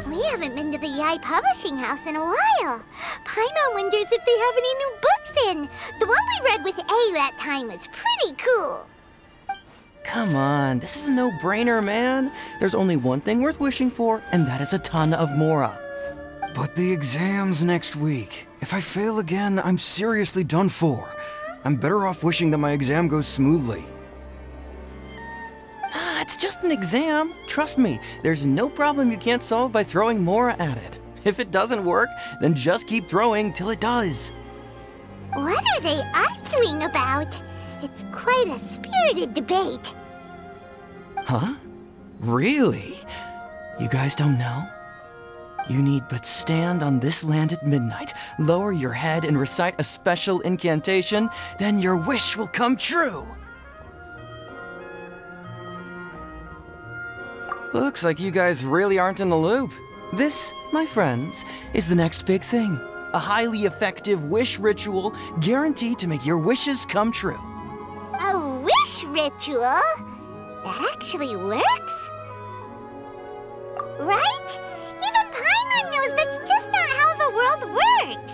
We haven't been to the Yae Publishing House in a while. Paimon wonders if they have any new books in. The one we read with A that time was pretty cool. Come on, this is a no-brainer, man. There's only one thing worth wishing for, and that is a ton of Mora. But the exam's next week. If I fail again, I'm seriously done for. I'm better off wishing that my exam goes smoothly. It's just an exam. Trust me, there's no problem you can't solve by throwing Mora at it. If it doesn't work, then just keep throwing till it does. What are they arguing about? It's quite a spirited debate. Huh? Really? You guys don't know? You need but stand on this land at midnight, lower your head and recite a special incantation, then your wish will come true. Looks like you guys really aren't in the loop. This, my friends, is the next big thing. A highly effective wish ritual guaranteed to make your wishes come true. A wish ritual? That actually works? Right? Even Paimon knows that's just not how the world works.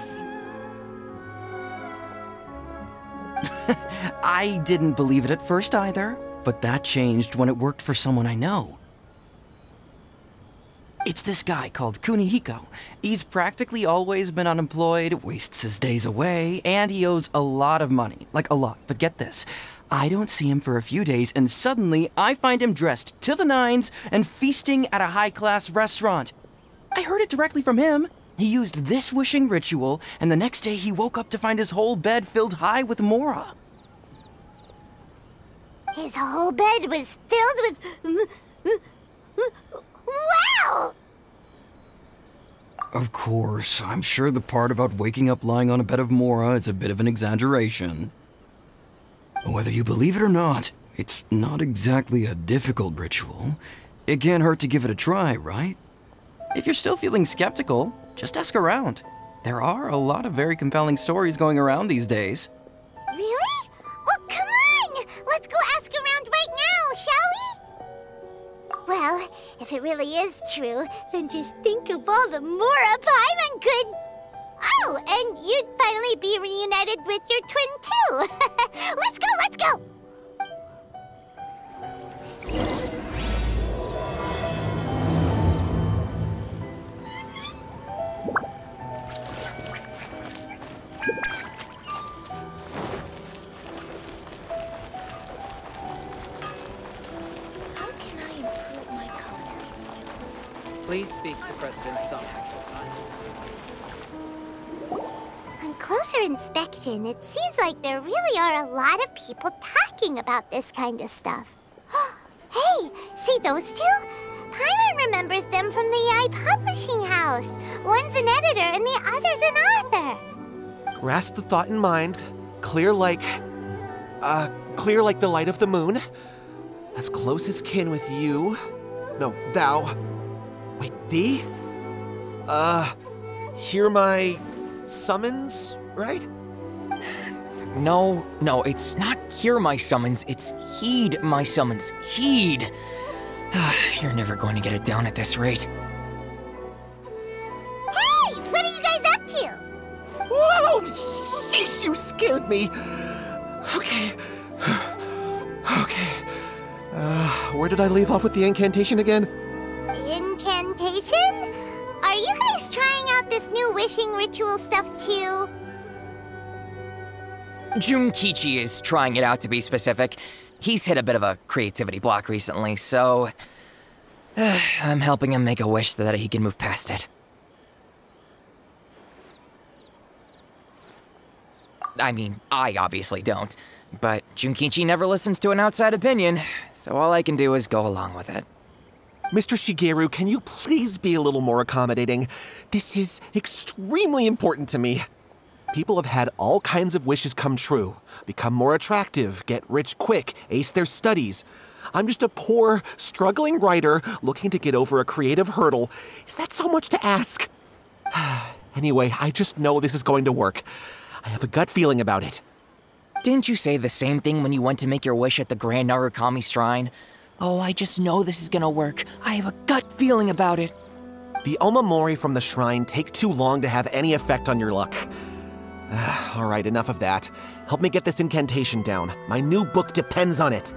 I didn't believe it at first either, but that changed when it worked for someone I know. It's this guy called Kunihiko. He's practically always been unemployed, wastes his days away, and he owes a lot of money. Like a lot, but get this. I don't see him for a few days, and suddenly I find him dressed to the nines and feasting at a high-class restaurant. I heard it directly from him. He used this wishing ritual, and the next day he woke up to find his whole bed filled high with Mora. His whole bed was filled with... Wow! Of course, I'm sure the part about waking up lying on a bed of Mora is a bit of an exaggeration. Whether you believe it or not, it's not exactly a difficult ritual. It can't hurt to give it a try, right? If you're still feeling skeptical, just ask around. There are a lot of very compelling stories going around these days. Really? Well, come on! Let's go ask around right now, shall we? Well, if it really is true, then just think of all the Mora Paimon could... Oh, and you'd finally be reunited with your twin, too! Let's go, let's go! Please speak to President Sung. On closer inspection, it seems like there really are a lot of people talking about this kind of stuff. Hey, see those two? Paimon remembers them from the Yae Publishing House. One's an editor and the other's an author. Grasp the thought in mind. Clear like the light of the moon. As close as kin with you. No, thou. Wait, thee? Hear my summons, right? No, it's not hear my summons, it's heed my summons. Heed! You're never going to get it down at this rate. Hey! What are you guys up to? Whoa! Sheesh, you scared me! Okay. Where did I leave off with the incantation again? Incantation? Are you guys trying out this new wishing ritual stuff too? Junkichi is trying it out, to be specific. He's hit a bit of a creativity block recently, so... I'm helping him make a wish so that he can move past it. I mean, I obviously don't. But Junkichi never listens to an outside opinion, so all I can do is go along with it. Mr. Shigeru, can you please be a little more accommodating? This is extremely important to me. People have had all kinds of wishes come true. Become more attractive, get rich quick, ace their studies. I'm just a poor, struggling writer looking to get over a creative hurdle. Is that so much to ask? Anyway, I just know this is going to work. I have a gut feeling about it. Didn't you say the same thing when you went to make your wish at the Great Narukami Shrine? Oh, I just know this is gonna work. I have a gut feeling about it. The Omamori from the shrine take too long to have any effect on your luck. Alright, enough of that. Help me get this incantation down. My new book depends on it.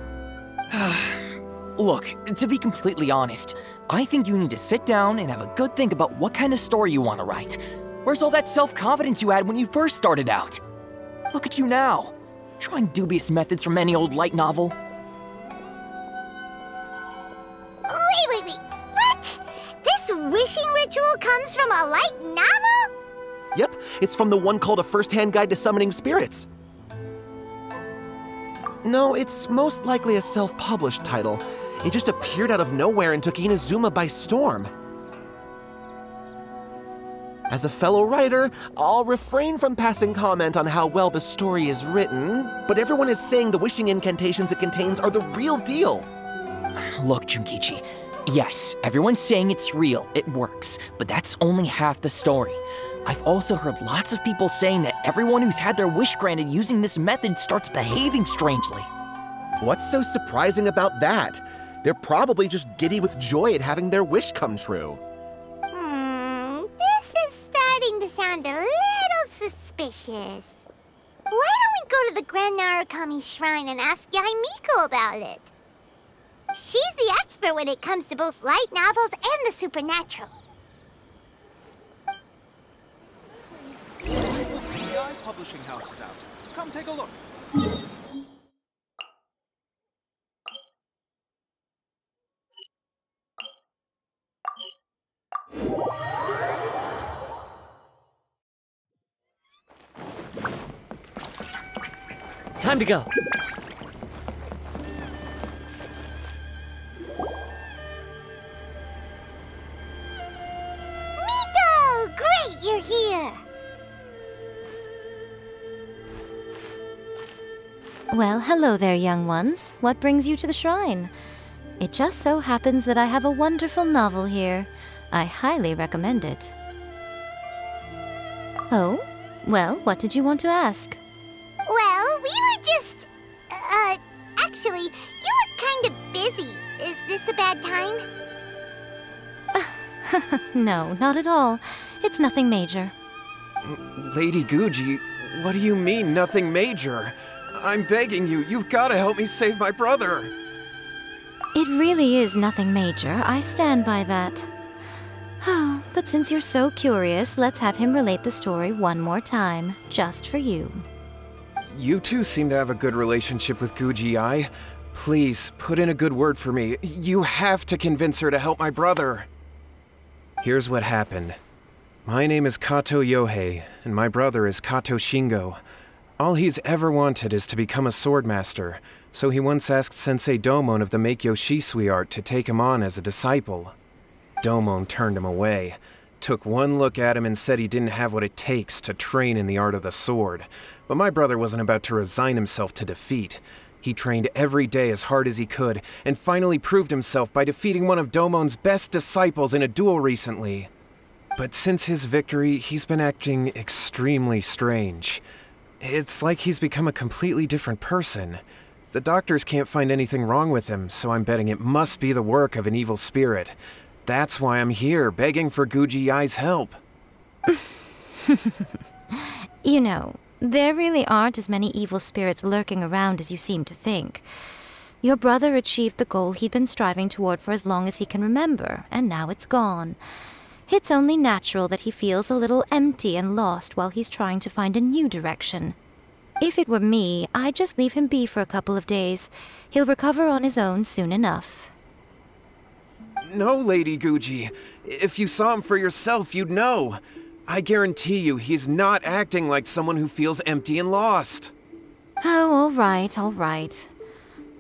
Look, to be completely honest, I think you need to sit down and have a good think about what kind of story you want to write. Where's all that self-confidence you had when you first started out? Look at you now, trying dubious methods from any old light novel. Wait. What? This wishing ritual comes from a light novel? Yep, it's from the one called A First-Hand Guide to Summoning Spirits. No, it's most likely a self-published title. It just appeared out of nowhere and took Inazuma by storm. As a fellow writer, I'll refrain from passing comment on how well the story is written, but everyone is saying the wishing incantations it contains are the real deal. Look, Junkichi, yes, everyone's saying it's real, it works, but that's only half the story. I've also heard lots of people saying that everyone who's had their wish granted using this method starts behaving strangely. What's so surprising about that? They're probably just giddy with joy at having their wish come true. This is starting to sound a little suspicious. Why don't we go to the Great Narukami Shrine and ask Yae Miko about it? She's the expert when it comes to both light novels and the supernatural. The publishing house is out. Come take a look. Time to go. Miko! Great, you're here! Well, hello there, young ones. What brings you to the shrine? It just so happens that I have a wonderful novel here. I highly recommend it. Oh? Well, what did you want to ask? Well, we were just... actually, you look kind of busy. Is this a bad time? No, not at all. It's nothing major. Lady Guji, what do you mean, nothing major? I'm begging you, you've got to help me save my brother. It really is nothing major. I stand by that. Oh, but since you're so curious, let's have him relate the story one more time, just for you. You two seem to have a good relationship with Guji Ai. Please, put in a good word for me. You have to convince her to help my brother. Here's what happened. My name is Kato Yohei, and my brother is Kato Shingo. All he's ever wanted is to become a swordmaster, so he once asked Sensei Domon of the Meikyo Shisui art to take him on as a disciple. Domon turned him away, took one look at him and said he didn't have what it takes to train in the art of the sword. But my brother wasn't about to resign himself to defeat. He trained every day as hard as he could, and finally proved himself by defeating one of Domon's best disciples in a duel recently. But since his victory, he's been acting extremely strange. It's like he's become a completely different person. The doctors can't find anything wrong with him, so I'm betting it must be the work of an evil spirit. That's why I'm here, begging for Guji Ai's help. You know, there really aren't as many evil spirits lurking around as you seem to think. Your brother achieved the goal he'd been striving toward for as long as he can remember, and now it's gone. It's only natural that he feels a little empty and lost while he's trying to find a new direction. If it were me, I'd just leave him be for a couple of days. He'll recover on his own soon enough. No, Lady Guji. If you saw him for yourself, you'd know. I guarantee you he's not acting like someone who feels empty and lost. Oh, all right.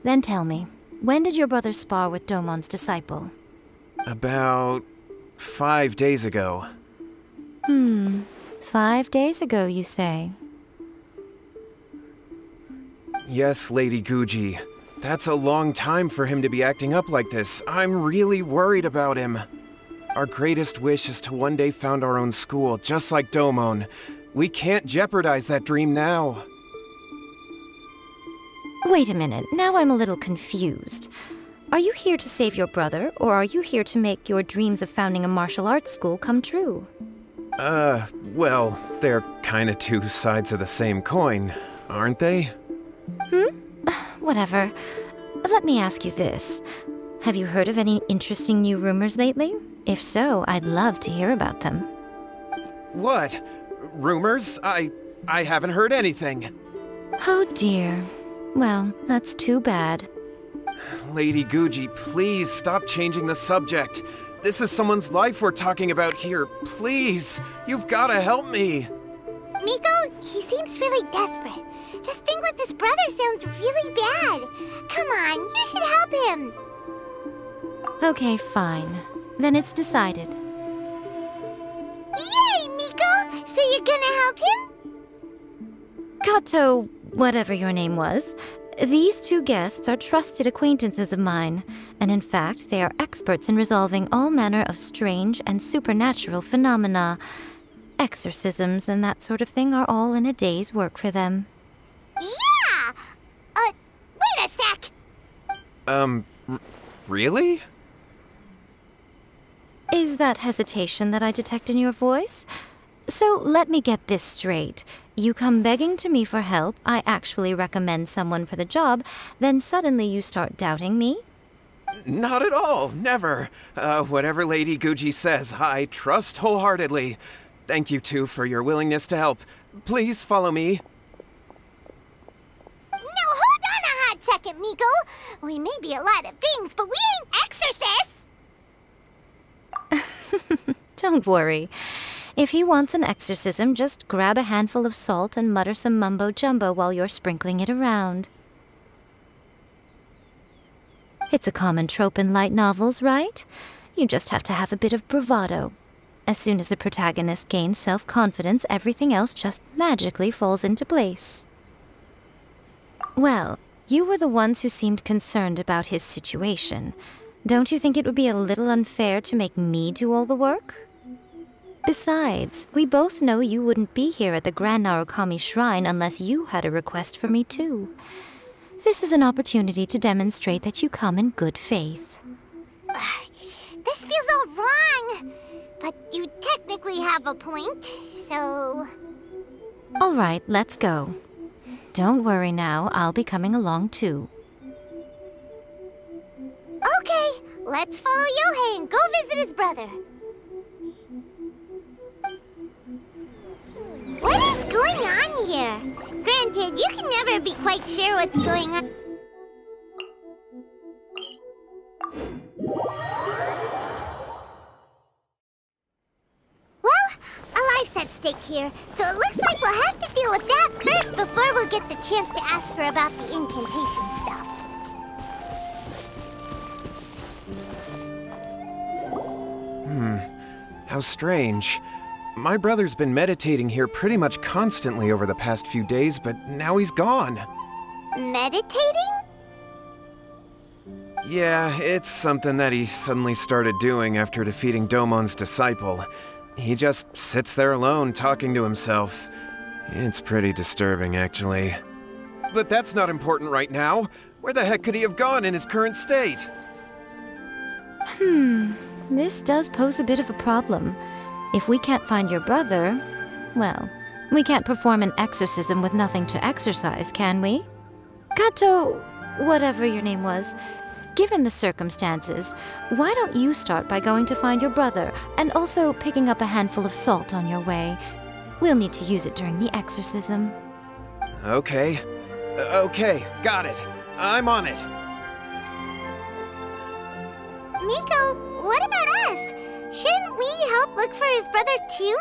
Then tell me, when did your brother spar with Domon's disciple? About 5 days ago. 5 days ago, you say? Yes, Lady Guji. That's a long time for him to be acting up like this. I'm really worried about him. Our greatest wish is to one day found our own school, just like Domon. We can't jeopardize that dream now. Wait a minute, now I'm a little confused. Are you here to save your brother, or are you here to make your dreams of founding a martial arts school come true? Well, they're kinda two sides of the same coin, aren't they? Whatever. Let me ask you this. Have you heard of any interesting new rumors lately? If so, I'd love to hear about them. What? Rumors? I haven't heard anything. Oh dear. Well, that's too bad. Lady Guji, please stop changing the subject. This is someone's life we're talking about here. Please, you've gotta help me. Miko, he seems really desperate. His thing with his brother sounds really bad. Come on, you should help him. Okay, fine. Then it's decided. Yay, Miko! So you're gonna help him? Kato, whatever your name was, these two guests are trusted acquaintances of mine, and in fact, they are experts in resolving all manner of strange and supernatural phenomena. Exorcisms and that sort of thing are all in a day's work for them. Yeah! Wait a sec! Really? Is that hesitation that I detect in your voice? So let me get this straight. You come begging to me for help, I actually recommend someone for the job, then suddenly you start doubting me? Not at all, never. Whatever Lady Guji says, I trust wholeheartedly. Thank you two for your willingness to help. Please follow me. No, hold on a hot second, Miko. We may be a lot of things, but we ain't exorcists! Don't worry. If he wants an exorcism, just grab a handful of salt and mutter some mumbo-jumbo while you're sprinkling it around. It's a common trope in light novels, right? You just have to have a bit of bravado. As soon as the protagonist gains self-confidence, everything else just magically falls into place. Well, you were the ones who seemed concerned about his situation. Don't you think it would be a little unfair to make me do all the work? Besides, we both know you wouldn't be here at the Great Narukami Shrine unless you had a request for me too. This is an opportunity to demonstrate that you come in good faith. This feels all wrong, but you technically have a point, so... All right, let's go. Don't worry now, I'll be coming along too. Okay, let's follow Yohei and go visit his brother. What is going on here? Granted, you can never be quite sure what's going on. Well, a life's at stake here, so it looks like we'll have to deal with that first before we'll get the chance to ask her about the incantation stuff. How strange. My brother's been meditating here pretty much constantly over the past few days, but now he's gone. Meditating? Yeah, it's something that he suddenly started doing after defeating Domon's disciple. He just sits there alone, talking to himself. It's pretty disturbing, actually. But that's not important right now. Where the heck could he have gone in his current state? This does pose a bit of a problem. If we can't find your brother, well, we can't perform an exorcism with nothing to exorcise, can we? Kato, whatever your name was, given the circumstances, why don't you start by going to find your brother and also picking up a handful of salt on your way? We'll need to use it during the exorcism. Okay. Okay, got it. I'm on it. Miko, what about us? Shouldn't we help look for his brother too?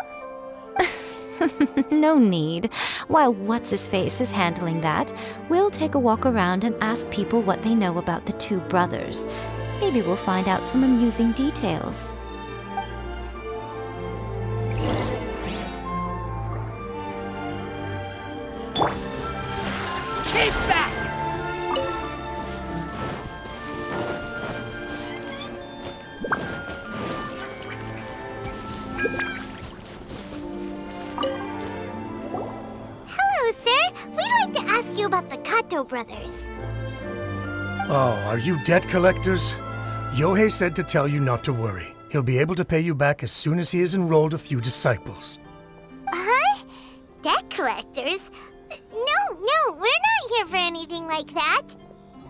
No need. While What's-His-Face is handling that, we'll take a walk around and ask people what they know about the two brothers. Maybe we'll find out some amusing details. Keep back! Hello, sir. We'd like to ask you about the Kato brothers. Oh, are you debt collectors? Yohei said to tell you not to worry. He'll be able to pay you back as soon as he has enrolled a few disciples. Huh? Debt collectors? No, we're not here for anything like that.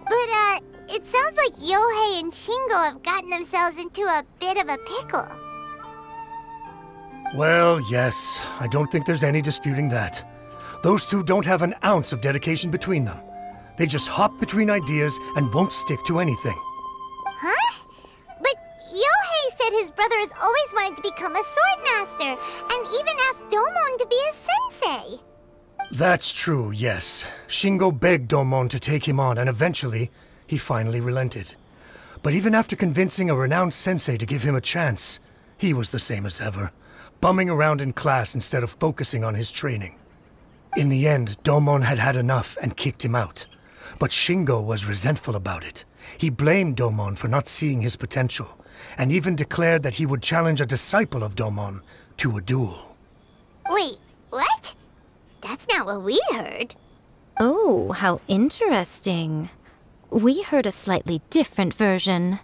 But, it sounds like Yohei and Shingo have gotten themselves into a bit of a pickle. Well, yes, I don't think there's any disputing that. Those two don't have an ounce of dedication between them. They just hop between ideas and won't stick to anything. Huh? But Yohei said his brother has always wanted to become a sword master, and even asked Domon to be his sensei. That's true, yes. Shingo begged Domon to take him on, and eventually, he finally relented. But even after convincing a renowned sensei to give him a chance, he was the same as ever, bumming around in class instead of focusing on his training. In the end, Domon had had enough and kicked him out. But Shingo was resentful about it. He blamed Domon for not seeing his potential, and even declared that he would challenge a disciple of Domon to a duel. Wait, what? That's not what we heard. Oh, how interesting. We heard a slightly different version.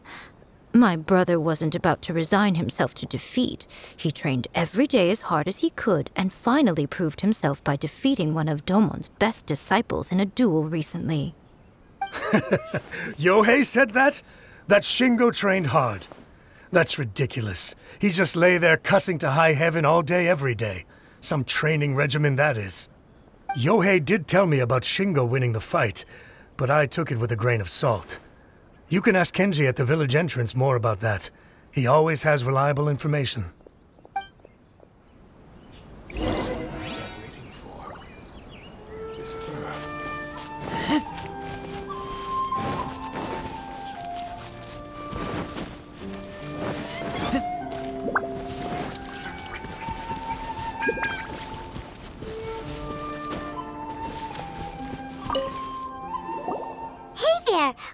My brother wasn't about to resign himself to defeat. He trained every day as hard as he could and finally proved himself by defeating one of Domon's best disciples in a duel recently. Yohei said that? That Shingo trained hard. That's ridiculous. He just lay there cussing to high heaven all day every day. Some training regimen that is. Yohei did tell me about Shingo winning the fight, but I took it with a grain of salt. You can ask Kenji at the village entrance more about that. He always has reliable information.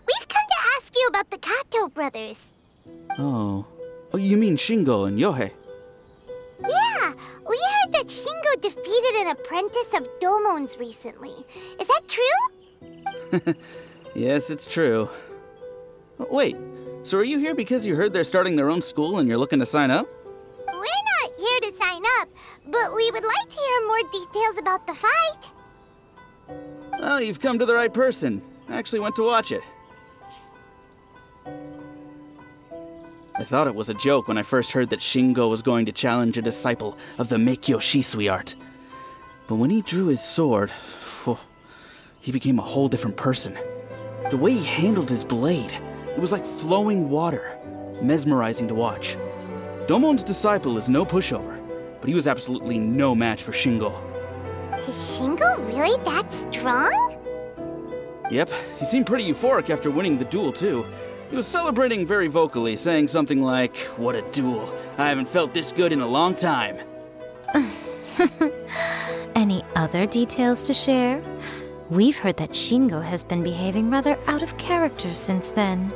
We've come to ask you about the Kato brothers. Oh, you mean Shingo and Yohei? Yeah, we heard that Shingo defeated an apprentice of Domon's recently. Is that true? Yes, it's true. Wait, so are you here because you heard they're starting their own school and you're looking to sign up? We're not here to sign up, but we would like to hear more details about the fight. Well, you've come to the right person. I actually went to watch it. I thought it was a joke when I first heard that Shingo was going to challenge a disciple of the Meikyo Shisui art. But when he drew his sword, he became a whole different person. The way he handled his blade, it was like flowing water, mesmerizing to watch. Domon's disciple is no pushover, but he was absolutely no match for Shingo. Is Shingo really that strong? Yep, he seemed pretty euphoric after winning the duel, too. He was celebrating very vocally, saying something like, "What a duel. I haven't felt this good in a long time." Any other details to share? We've heard that Shingo has been behaving rather out of character since then.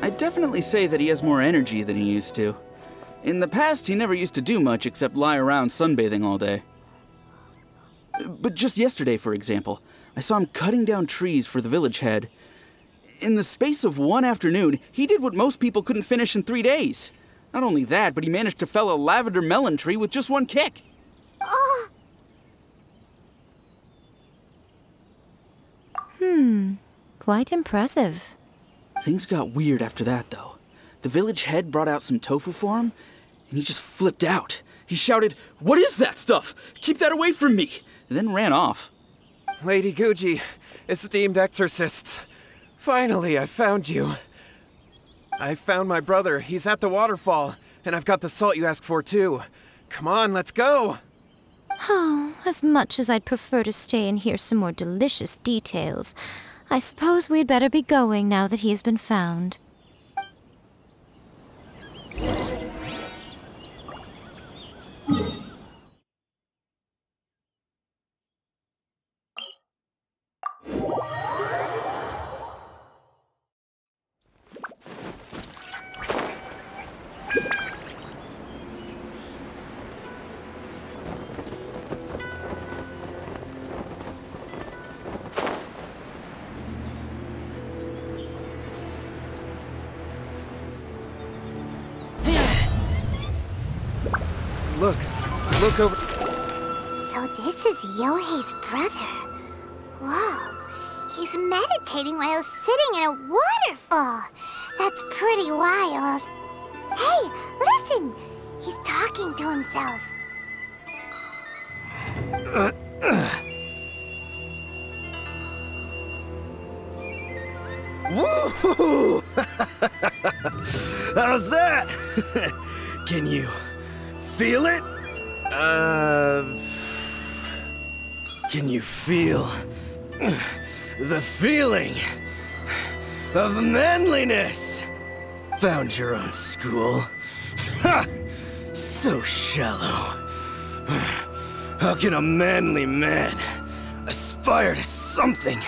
I'd definitely say that he has more energy than he used to. In the past, he never used to do much except lie around sunbathing all day. But just yesterday, for example, I saw him cutting down trees for the village head. In the space of one afternoon, he did what most people couldn't finish in 3 days. Not only that, but he managed to fell a lavender melon tree with just one kick. Oh. Quite impressive. Things got weird after that, though. The village head brought out some tofu for him, and he just flipped out. He shouted, "What is that stuff? Keep that away from me!" and then ran off. Lady Guji, esteemed exorcists. Finally, I found you. I found my brother. He's at the waterfall, and I've got the salt you asked for, too. Come on, let's go! Oh, as much as I'd prefer to stay and hear some more delicious details, I suppose we'd better be going now that he has been found. Look over... So this is Yohei's brother. Whoa. He's meditating while sitting in a waterfall. That's pretty wild. Hey, listen! He's talking to himself. Woo! How's that? Can you feel it? Can you feel the feeling of manliness? Found your own school. Ha! So shallow. How can a manly man aspire to something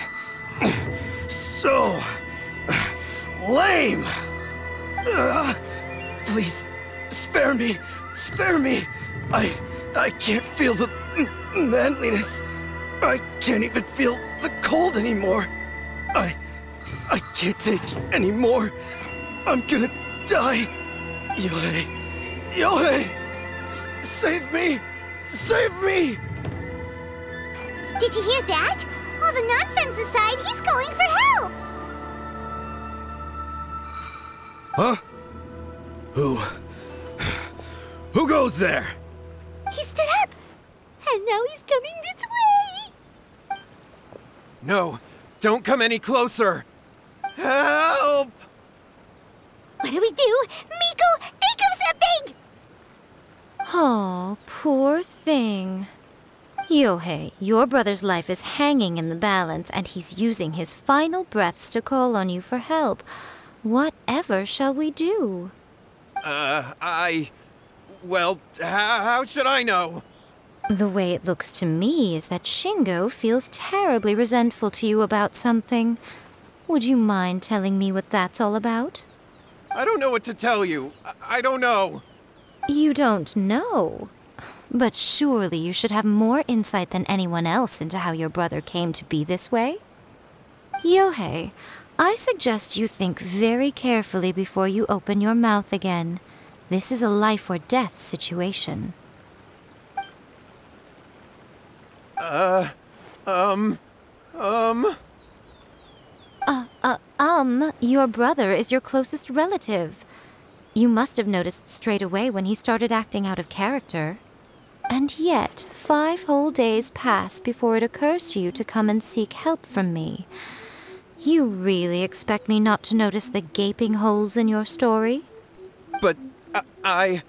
so lame? Please, spare me. Spare me. I can't feel the manliness. I can't even feel the cold anymore. I can't take any more. I'm gonna die. Yohei. Yohei! Save me! Save me! Did you hear that? All the nonsense aside, he's going for help! Huh? Who goes there? He stood up! And now he's coming this way! No, don't come any closer! Help! What do we do? Miko, think of something! Oh, poor thing. Yohei, your brother's life is hanging in the balance, and he's using his final breaths to call on you for help. Whatever shall we do? Well, how should I know? The way it looks to me is that Shingo feels terribly resentful to you about something. Would you mind telling me what that's all about? I don't know what to tell you. I don't know. You don't know? But surely you should have more insight than anyone else into how your brother came to be this way? Yohei, I suggest you think very carefully before you open your mouth again. This is a life or death situation. Your brother is your closest relative. You must have noticed straight away when he started acting out of character. And yet, 5 whole days pass before it occurs to you to come and seek help from me. You really expect me not to notice the gaping holes in your story? But I...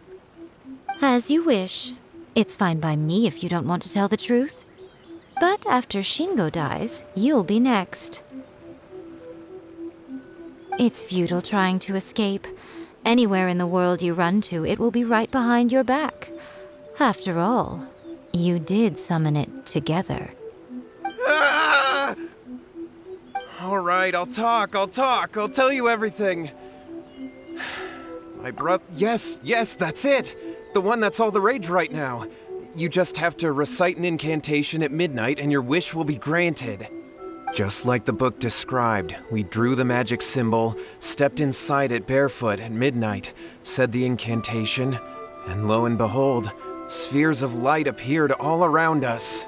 As you wish. It's fine by me if you don't want to tell the truth. But after Shingo dies, you'll be next. It's futile trying to escape. Anywhere in the world you run to, it will be right behind your back. After all, you did summon it together. Ah! All right, I'll talk. I'll tell you everything. My brother... Yes, that's it. The one that's all the rage right now. You just have to recite an incantation at midnight and your wish will be granted. Just like the book described, we drew the magic symbol, stepped inside it barefoot at midnight, said the incantation, and lo and behold, spheres of light appeared all around us.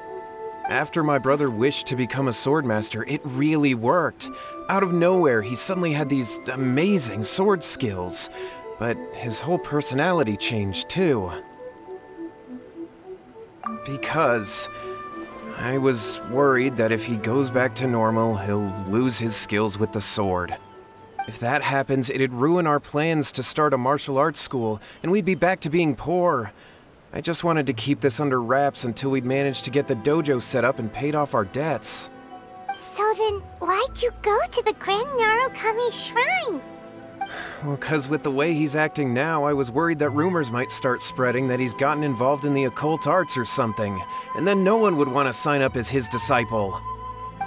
After my brother wished to become a swordmaster, it really worked. Out of nowhere, he suddenly had these amazing sword skills, but his whole personality changed too. Because I was worried that if he goes back to normal, he'll lose his skills with the sword. If that happens, it'd ruin our plans to start a martial arts school, and we'd be back to being poor. I just wanted to keep this under wraps until we'd managed to get the dojo set up and paid off our debts. So then, why'd you go to the Great Narukami Shrine? Well, 'cause with the way he's acting now, I was worried that rumors might start spreading that he's gotten involved in the occult arts or something, and then no one would want to sign up as his disciple.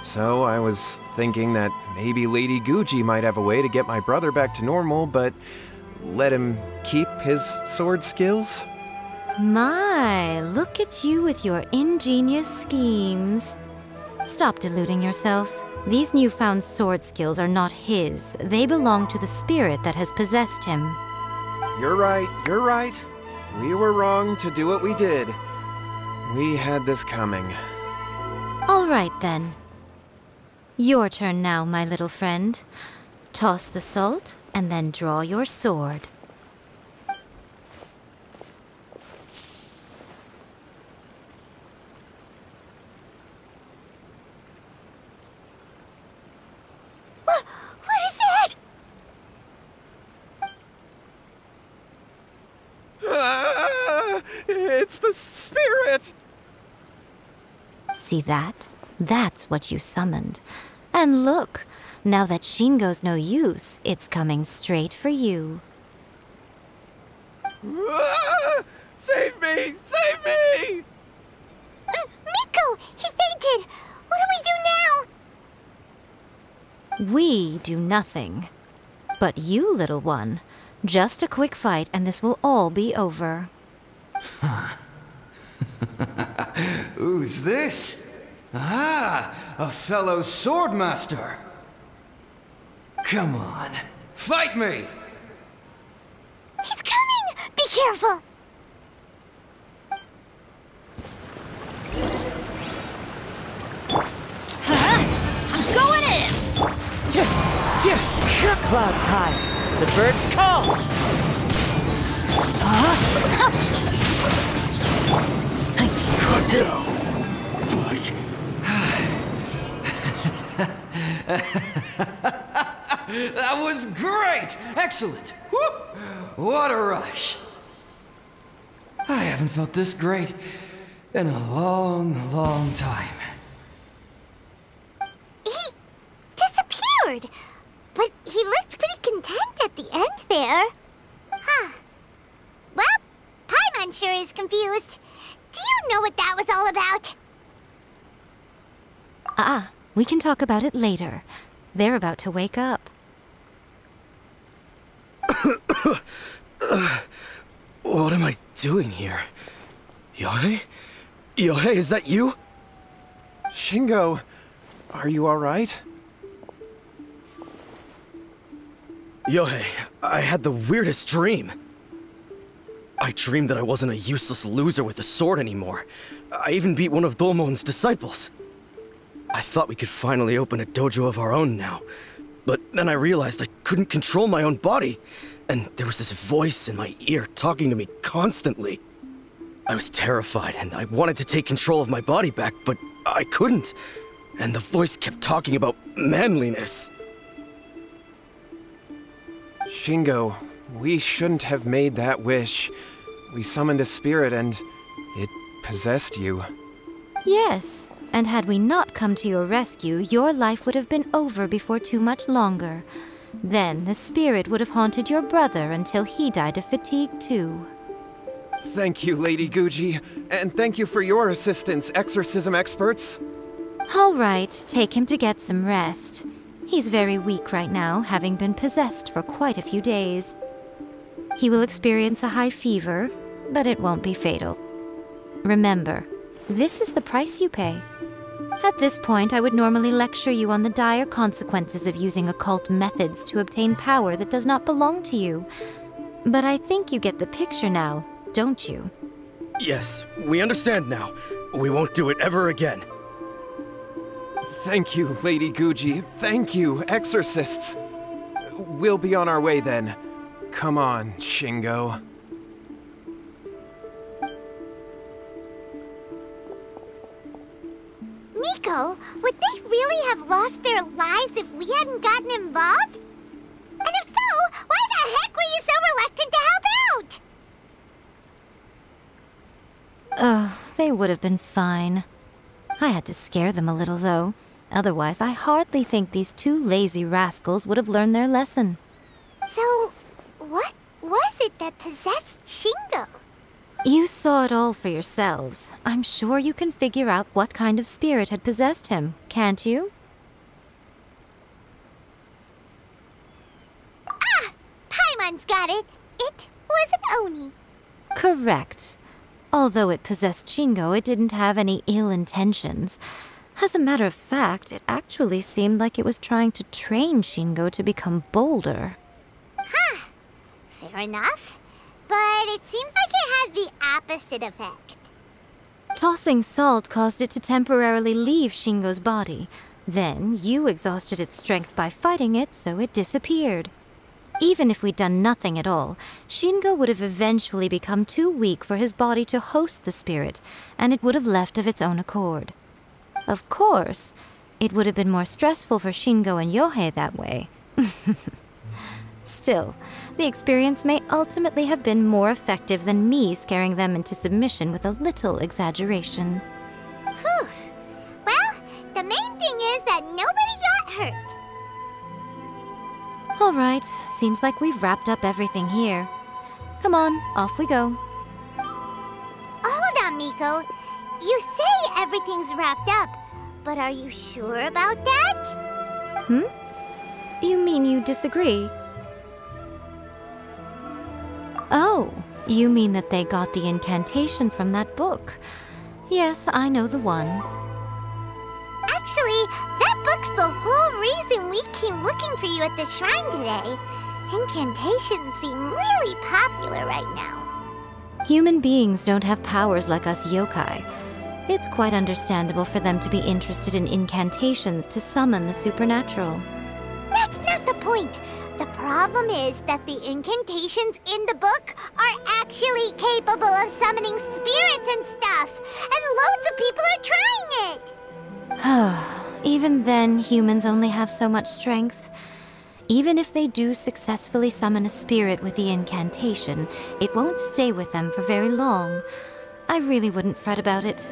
So I was thinking that maybe Lady Guji might have a way to get my brother back to normal, but let him keep his sword skills? My, look at you with your ingenious schemes. Stop deluding yourself. These newfound sword skills are not his. They belong to the spirit that has possessed him. You're right. We were wrong to do what we did. We had this coming. All right, then. Your turn now, my little friend. Toss the salt, and then draw your sword. What is that? It's the spirit! See that? That's what you summoned. And look, now that Shingo's no use, it's coming straight for you. Save me! Save me! Miko! He fainted! What do we do now? We do nothing. But you, little one, just a quick fight and this will all be over. Who's this? Ah, a fellow swordmaster. Come on, fight me! He's coming! Be careful! I'm going in! Clouds high. The birds call. Good go. That was great! Excellent! Woo! What a rush! I haven't felt this great in a long, long time. He disappeared! But he looked pretty content at the end there. Huh. Well, Paimon sure is confused. Do you know what that was all about? We can talk about it later. They're about to wake up. What am I doing here? Yae? Yae, is that you? Shingo, are you alright? Yae, I had the weirdest dream. I dreamed that I wasn't a useless loser with a sword anymore. I even beat one of Domon's disciples. I thought we could finally open a dojo of our own now. But then I realized I couldn't control my own body, and there was this voice in my ear talking to me constantly. I was terrified, and I wanted to take control of my body back, but I couldn't. And the voice kept talking about manliness. Shingo, we shouldn't have made that wish. We summoned a spirit and it possessed you. Yes, and had we not come to your rescue, your life would have been over before too much longer. Then the spirit would have haunted your brother until he died of fatigue too. Thank you, Lady Guji, and thank you for your assistance, exorcism experts. All right, take him to get some rest. He's very weak right now, having been possessed for quite a few days. He will experience a high fever, but it won't be fatal. Remember, this is the price you pay. At this point, I would normally lecture you on the dire consequences of using occult methods to obtain power that does not belong to you. But I think you get the picture now, don't you? Yes, we understand now. We won't do it ever again. Thank you, Lady Guji. Thank you, exorcists. We'll be on our way then. Come on, Shingo. Miko, would they really have lost their lives if we hadn't gotten involved? And if so, why the heck were you so reluctant to help out? They would have been fine. I had to scare them a little, though. Otherwise, I hardly think these two lazy rascals would have learned their lesson. So, what was it that possessed Shingo? You saw it all for yourselves. I'm sure you can figure out what kind of spirit had possessed him, can't you? Ah! Paimon's got it. It was an Oni. Correct. Although it possessed Shingo, it didn't have any ill intentions. As a matter of fact, it actually seemed like it was trying to train Shingo to become bolder. Huh. Fair enough. but it seems like it had the opposite effect. Tossing salt caused it to temporarily leave Shingo's body. Then, you exhausted its strength by fighting it, so it disappeared. Even if we'd done nothing at all, Shingo would have eventually become too weak for his body to host the spirit, and it would have left of its own accord. Of course, it would have been more stressful for Shingo and Yohei that way. Still, the experience may ultimately have been more effective than me scaring them into submission with a little exaggeration. Whew. Well, the main thing is that nobody got hurt. All right, seems like we've wrapped up everything here. Come on, off we go. Hold on, Miko. You say everything's wrapped up, but are you sure about that? You mean you disagree? Oh, you mean that they got the incantation from that book. Yes, I know the one. Actually, that book's the whole reason we came looking for you at the shrine today. Incantations seem really popular right now. Human beings don't have powers like us yokai. It's quite understandable for them to be interested in incantations to summon the supernatural. That's not the point. The problem is that the incantations in the book are actually capable of summoning spirits and stuff, and loads of people are trying it. Even then, humans only have so much strength. Even if they do successfully summon a spirit with the incantation, it won't stay with them for very long. I really wouldn't fret about it.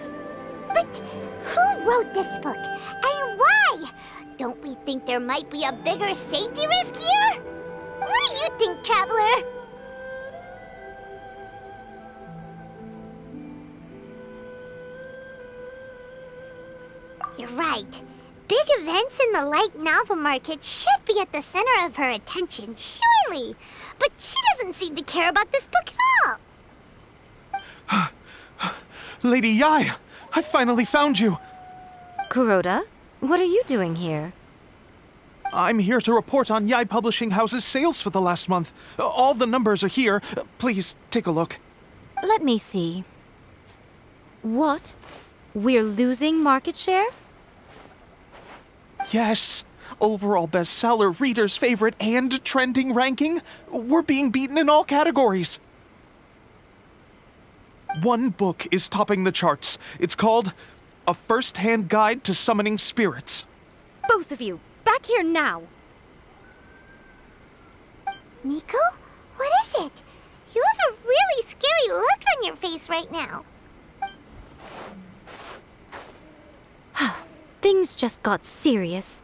But who wrote this book, and why? Don't we think there might be a bigger safety risk here? What do you think, Traveler? You're right. Big events in the light novel market should be at the center of her attention, surely. But she doesn't seem to care about this book at all. Lady Yae, I finally found you. Kuroda, what are you doing here? I'm here to report on Yae Publishing House's sales for the last month. All the numbers are here. Please, take a look. Let me see. What? We're losing market share? Yes. Overall bestseller, reader's favorite, and trending ranking. We're being beaten in all categories. One book is topping the charts. It's called A First-Hand Guide to Summoning Spirits. Both of you, back here now! Miko? What is it? You have a really scary look on your face right now. Things just got serious.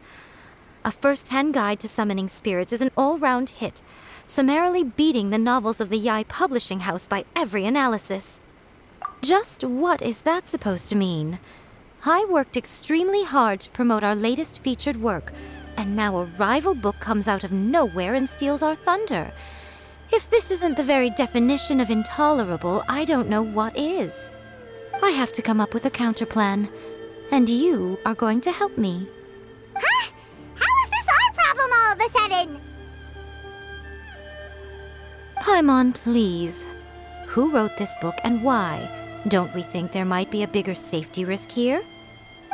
A First-Hand Guide to Summoning Spirits is an all-round hit, summarily beating the novels of the Yae Publishing House by every analysis. Just what is that supposed to mean? I worked extremely hard to promote our latest featured work, and now a rival book comes out of nowhere and steals our thunder. If this isn't the very definition of intolerable, I don't know what is. I have to come up with a counterplan, and you are going to help me. Huh? How is this our problem all of a sudden? Paimon, please. Who wrote this book and why? Don't we think there might be a bigger safety risk here?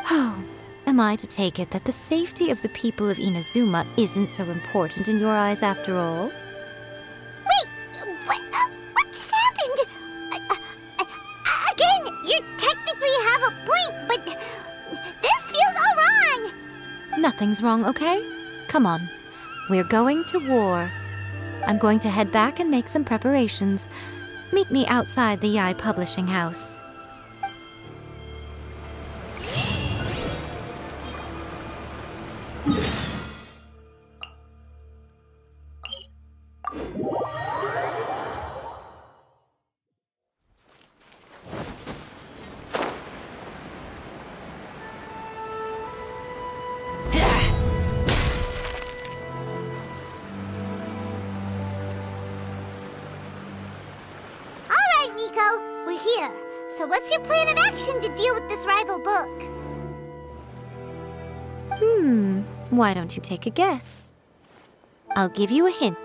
Oh, am I to take it that the safety of the people of Inazuma isn't so important in your eyes after all? Wait, what just happened? Again, you technically have a point, but this feels all wrong. Nothing's wrong, okay? Come on. We're going to war. I'm going to head back and make some preparations. Meet me outside the Yae Publishing House. Miko, we're here. So what's your plan of action to deal with this rival book? Why don't you take a guess? I'll give you a hint.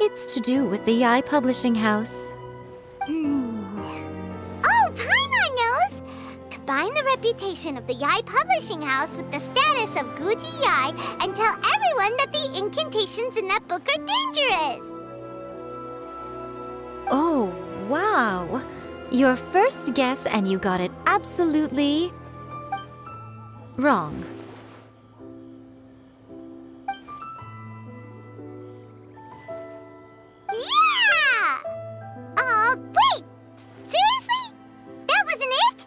It's to do with the Yae Publishing House. Oh, Paimon knows! Combine the reputation of the Yae Publishing House with the status of Guji Yae and tell everyone that the incantations in that book are dangerous! Oh, wow. Your first guess and you got it absolutely wrong. Yeah! Wait! Seriously? That wasn't it?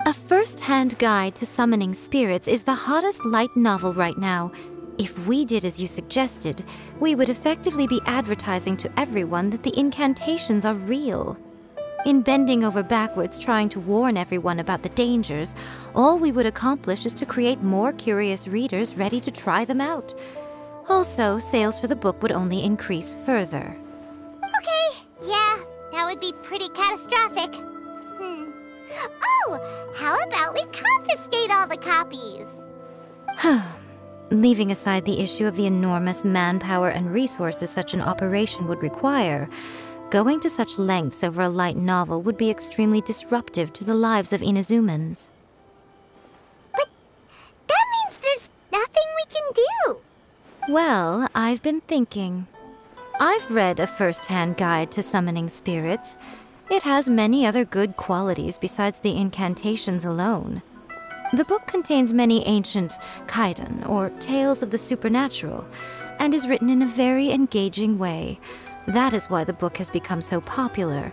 A first-hand guide to summoning spirits is the hottest light novel right now. If we did as you suggested, we would effectively be advertising to everyone that the incantations are real. In bending over backwards trying to warn everyone about the dangers, all we would accomplish is to create more curious readers ready to try them out. Also, sales for the book would only increase further. Okay, yeah, that would be pretty catastrophic. Oh, how about we confiscate all the copies? Leaving aside the issue of the enormous manpower and resources such an operation would require, going to such lengths over a light novel would be extremely disruptive to the lives of Inazumans. But that means there's nothing we can do. Well, I've been thinking. I've read a first-hand guide to summoning spirits. It has many other good qualities besides the incantations alone. The book contains many ancient kaidan, or tales of the supernatural, and is written in a very engaging way. That is why the book has become so popular.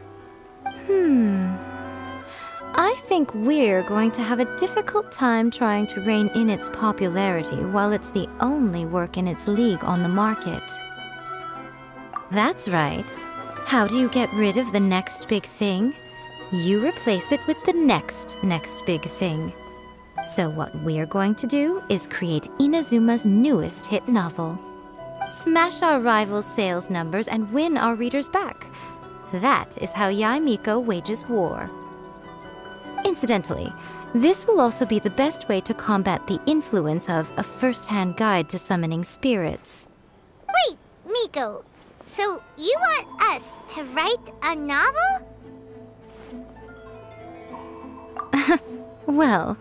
I think we're going to have a difficult time trying to rein in its popularity while it's the only work in its league on the market. That's right. How do you get rid of the next big thing? You replace it with the next big thing. So what we're going to do is create Inazuma's newest hit novel. Smash our rivals' sales numbers and win our readers back. That is how Yae Miko wages war. Incidentally, this will also be the best way to combat the influence of a first-hand guide to summoning spirits. Wait, Miko, so you want us to write a novel? Well,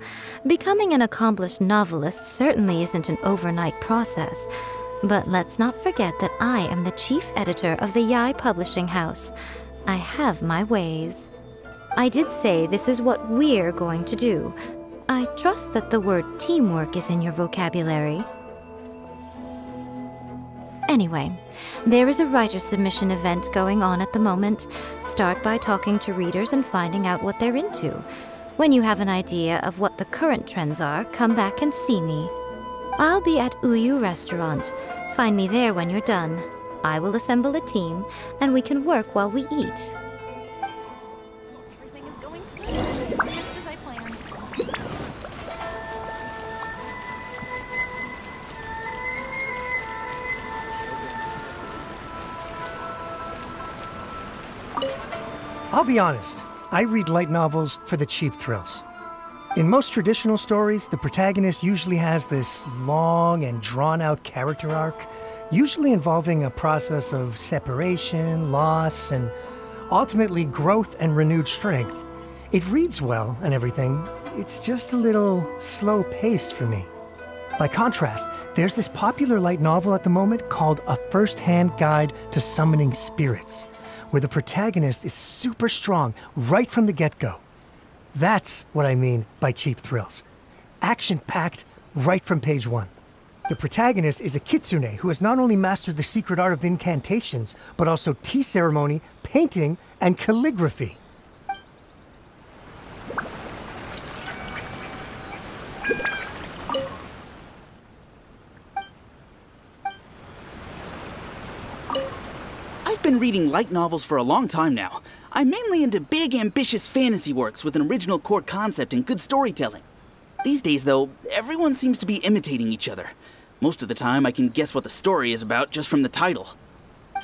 becoming an accomplished novelist certainly isn't an overnight process. But let's not forget that I am the chief editor of the Yae Publishing House. I have my ways. I did say this is what we're going to do. I trust that the word teamwork is in your vocabulary. Anyway, there is a writer submission event going on at the moment. Start by talking to readers and finding out what they're into. When you have an idea of what the current trends are, come back and see me. I'll be at Uyu Restaurant. Find me there when you're done. I will assemble a team, and we can work while we eat. Everything is going smoothly, just as I planned. I'll be honest, I read light novels for the cheap thrills. In most traditional stories, the protagonist usually has this long and drawn-out character arc, usually involving a process of separation, loss, and ultimately growth and renewed strength. It reads well and everything, it's just a little slow-paced for me. By contrast, there's this popular light novel at the moment called A First-Hand Guide to Summoning Spirits, where the protagonist is super strong right from the get-go. That's what I mean by cheap thrills. Action-packed right from page 1. The protagonist is a kitsune who has not only mastered the secret art of incantations, but also tea ceremony, painting, and calligraphy. I've been reading light novels for a long time now. I'm mainly into big, ambitious fantasy works with an original core concept and good storytelling. These days, though, everyone seems to be imitating each other. Most of the time, I can guess what the story is about just from the title.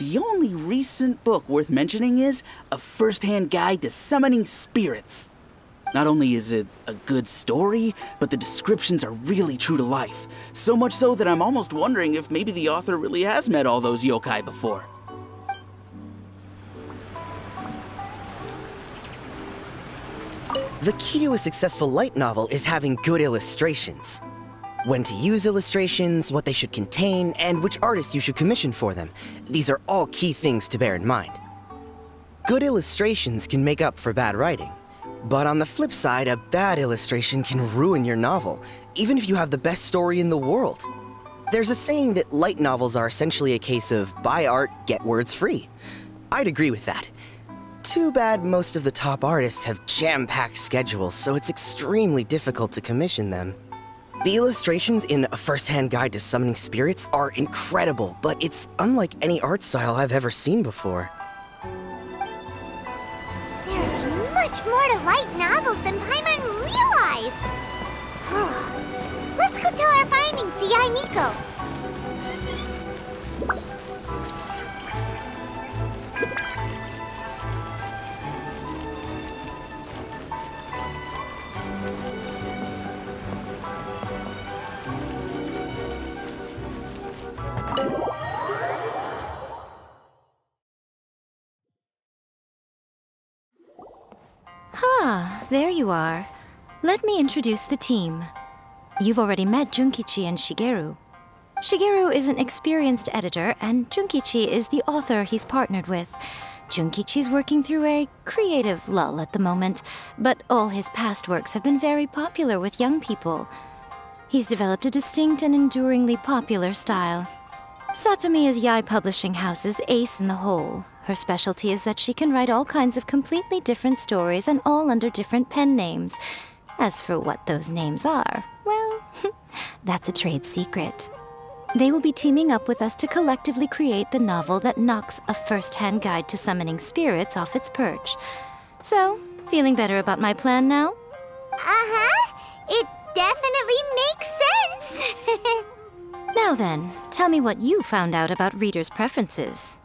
The only recent book worth mentioning is A First-Hand Guide to Summoning Spirits. Not only is it a good story, but the descriptions are really true to life. So much so that I'm almost wondering if maybe the author really has met all those yokai before. The key to a successful light novel is having good illustrations. When to use illustrations, what they should contain, and which artist you should commission for them. These are all key things to bear in mind. Good illustrations can make up for bad writing. But on the flip side, a bad illustration can ruin your novel, even if you have the best story in the world. There's a saying that light novels are essentially a case of buy art, get words free. I'd agree with that. Too bad most of the top artists have jam-packed schedules, so it's extremely difficult to commission them. The illustrations in A First-Hand Guide to Summoning Spirits are incredible, but it's unlike any art style I've ever seen before. There's much more to light novels than Paimon realized. Let's go tell our findings to Yae Miko. Ah, there you are. Let me introduce the team. You've already met Junkichi and Shigeru. Shigeru is an experienced editor, and Junkichi is the author he's partnered with. Junkichi's working through a creative lull at the moment, but all his past works have been very popular with young people. He's developed a distinct and enduringly popular style. Satomi is Yae Publishing House's ace in the hole. Her specialty is that she can write all kinds of completely different stories and all under different pen names. As for what those names are, well, that's a trade secret. They will be teaming up with us to collectively create the novel that knocks A First-Hand Guide to Summoning Spirits off its perch. So, feeling better about my plan now? Uh-huh. It definitely makes sense. Now then, tell me what you found out about readers' preferences.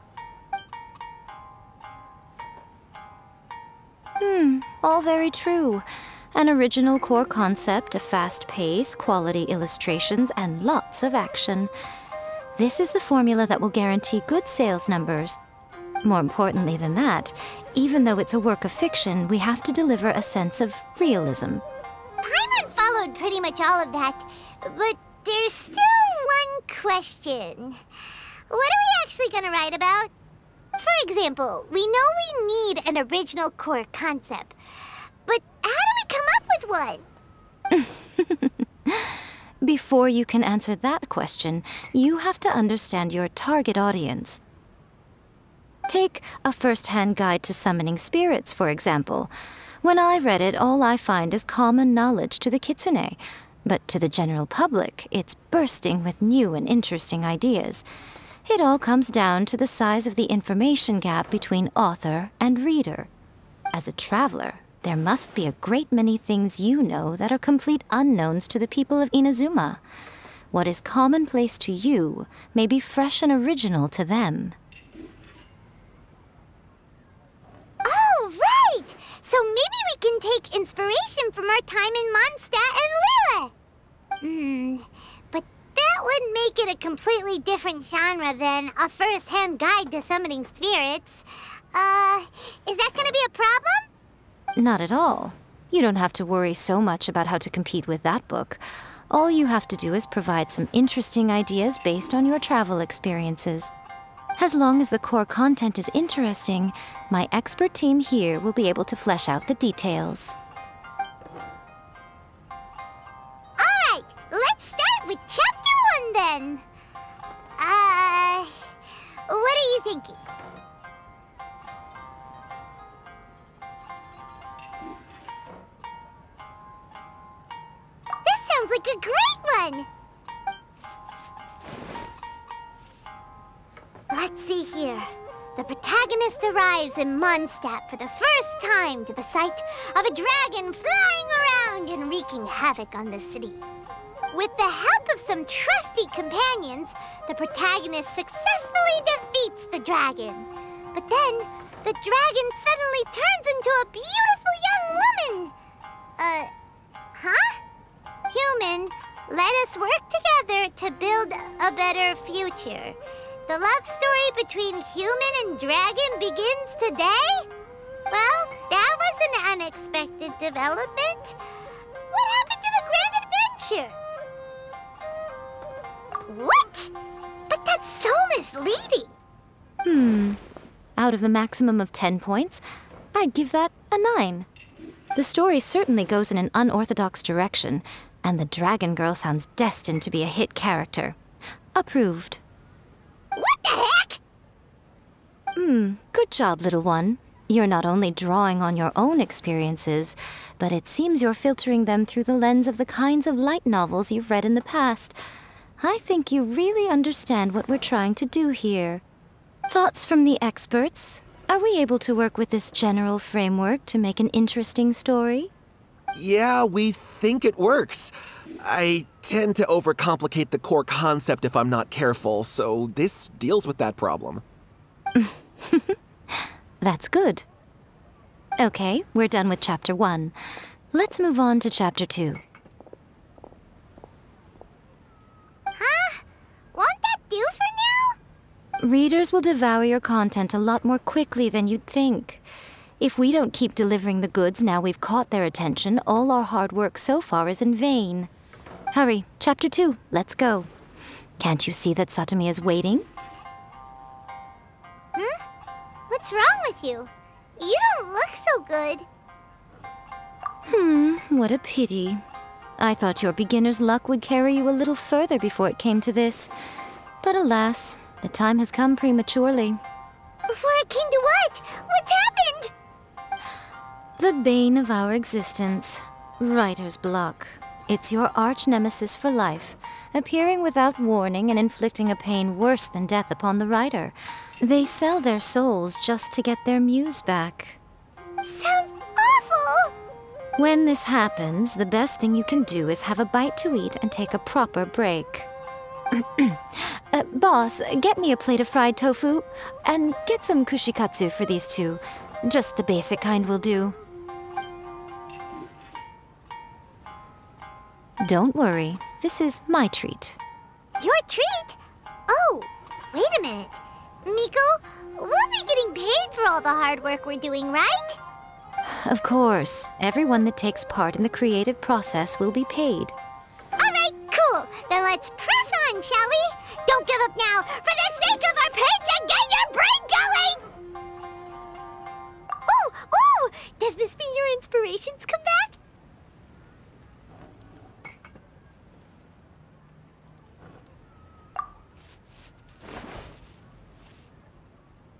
All very true. An original core concept, a fast pace, quality illustrations, and lots of action. This is the formula that will guarantee good sales numbers. More importantly than that, even though it's a work of fiction, we have to deliver a sense of realism. Paimon followed pretty much all of that, but there's still one question. What are we actually gonna write about? For example, we know we need an original core concept, but how do we come up with one? Before you can answer that question, you have to understand your target audience. Take A First-Hand Guide to Summoning Spirits, for example. When I read it, all I find is common knowledge to the kitsune. But to the general public, it's bursting with new and interesting ideas. It all comes down to the size of the information gap between author and reader. As a traveler, there must be a great many things you know that are complete unknowns to the people of Inazuma. What is commonplace to you may be fresh and original to them. Oh, right! So maybe we can take inspiration from our time in Mondstadt and Liyue. But that would make it a completely different genre than A First-Hand Guide to Summoning Spirits. Is that gonna be a problem? Not at all. You don't have to worry so much about how to compete with that book. All you have to do is provide some interesting ideas based on your travel experiences. As long as the core content is interesting, my expert team here will be able to flesh out the details. Alright, let's start with Chapter 1 then. What are you thinking? This sounds like a great one! Let's see here. The protagonist arrives in Mondstadt for the first time to the sight of a dragon flying around and wreaking havoc on the city. With the help of some trusty companions, the protagonist successfully defeats the dragon. But then, the dragon suddenly turns into a beautiful young woman. Huh? Human, let us work together to build a better future. The love story between human and dragon begins today? Well, that was an unexpected development? What happened to the grand adventure? What? But that's so misleading. Out of a maximum of 10 points, I'd give that a 9. The story certainly goes in an unorthodox direction, and the Dragon Girl sounds destined to be a hit character. Approved. What the heck? Good job, little one. You're not only drawing on your own experiences, but it seems you're filtering them through the lens of the kinds of light novels you've read in the past. I think you really understand what we're trying to do here. Thoughts from the experts? Are we able to work with this general framework to make an interesting story? Yeah, we think it works. I tend to overcomplicate the core concept if I'm not careful, so this deals with that problem. That's good. Okay, we're done with Chapter 1. Let's move on to Chapter 2. Huh? Won't that do for now? Readers will devour your content a lot more quickly than you'd think. If we don't keep delivering the goods now we've caught their attention, all our hard work so far is in vain. Hurry, Chapter 2, let's go. Can't you see that Satomi is waiting? What's wrong with you? You don't look so good. What a pity. I thought your beginner's luck would carry you a little further before it came to this. But alas, the time has come prematurely. Before it came to what? What's happened? The bane of our existence, writer's block. It's your arch-nemesis for life, appearing without warning and inflicting a pain worse than death upon the writer. They sell their souls just to get their muse back. Sounds awful! When this happens, the best thing you can do is have a bite to eat and take a proper break. Boss, get me a plate of fried tofu, and get some kushikatsu for these two. Just the basic kind will do. Don't worry, this is my treat. Your treat? Oh, wait a minute. Miko, we'll be getting paid for all the hard work we're doing, right? Of course, everyone that takes part in the creative process will be paid. Alright, cool. Then let's press on, shall we? Don't give up now. For the sake of our paycheck, get your brain going! Ooh! Does this mean your inspirations come back?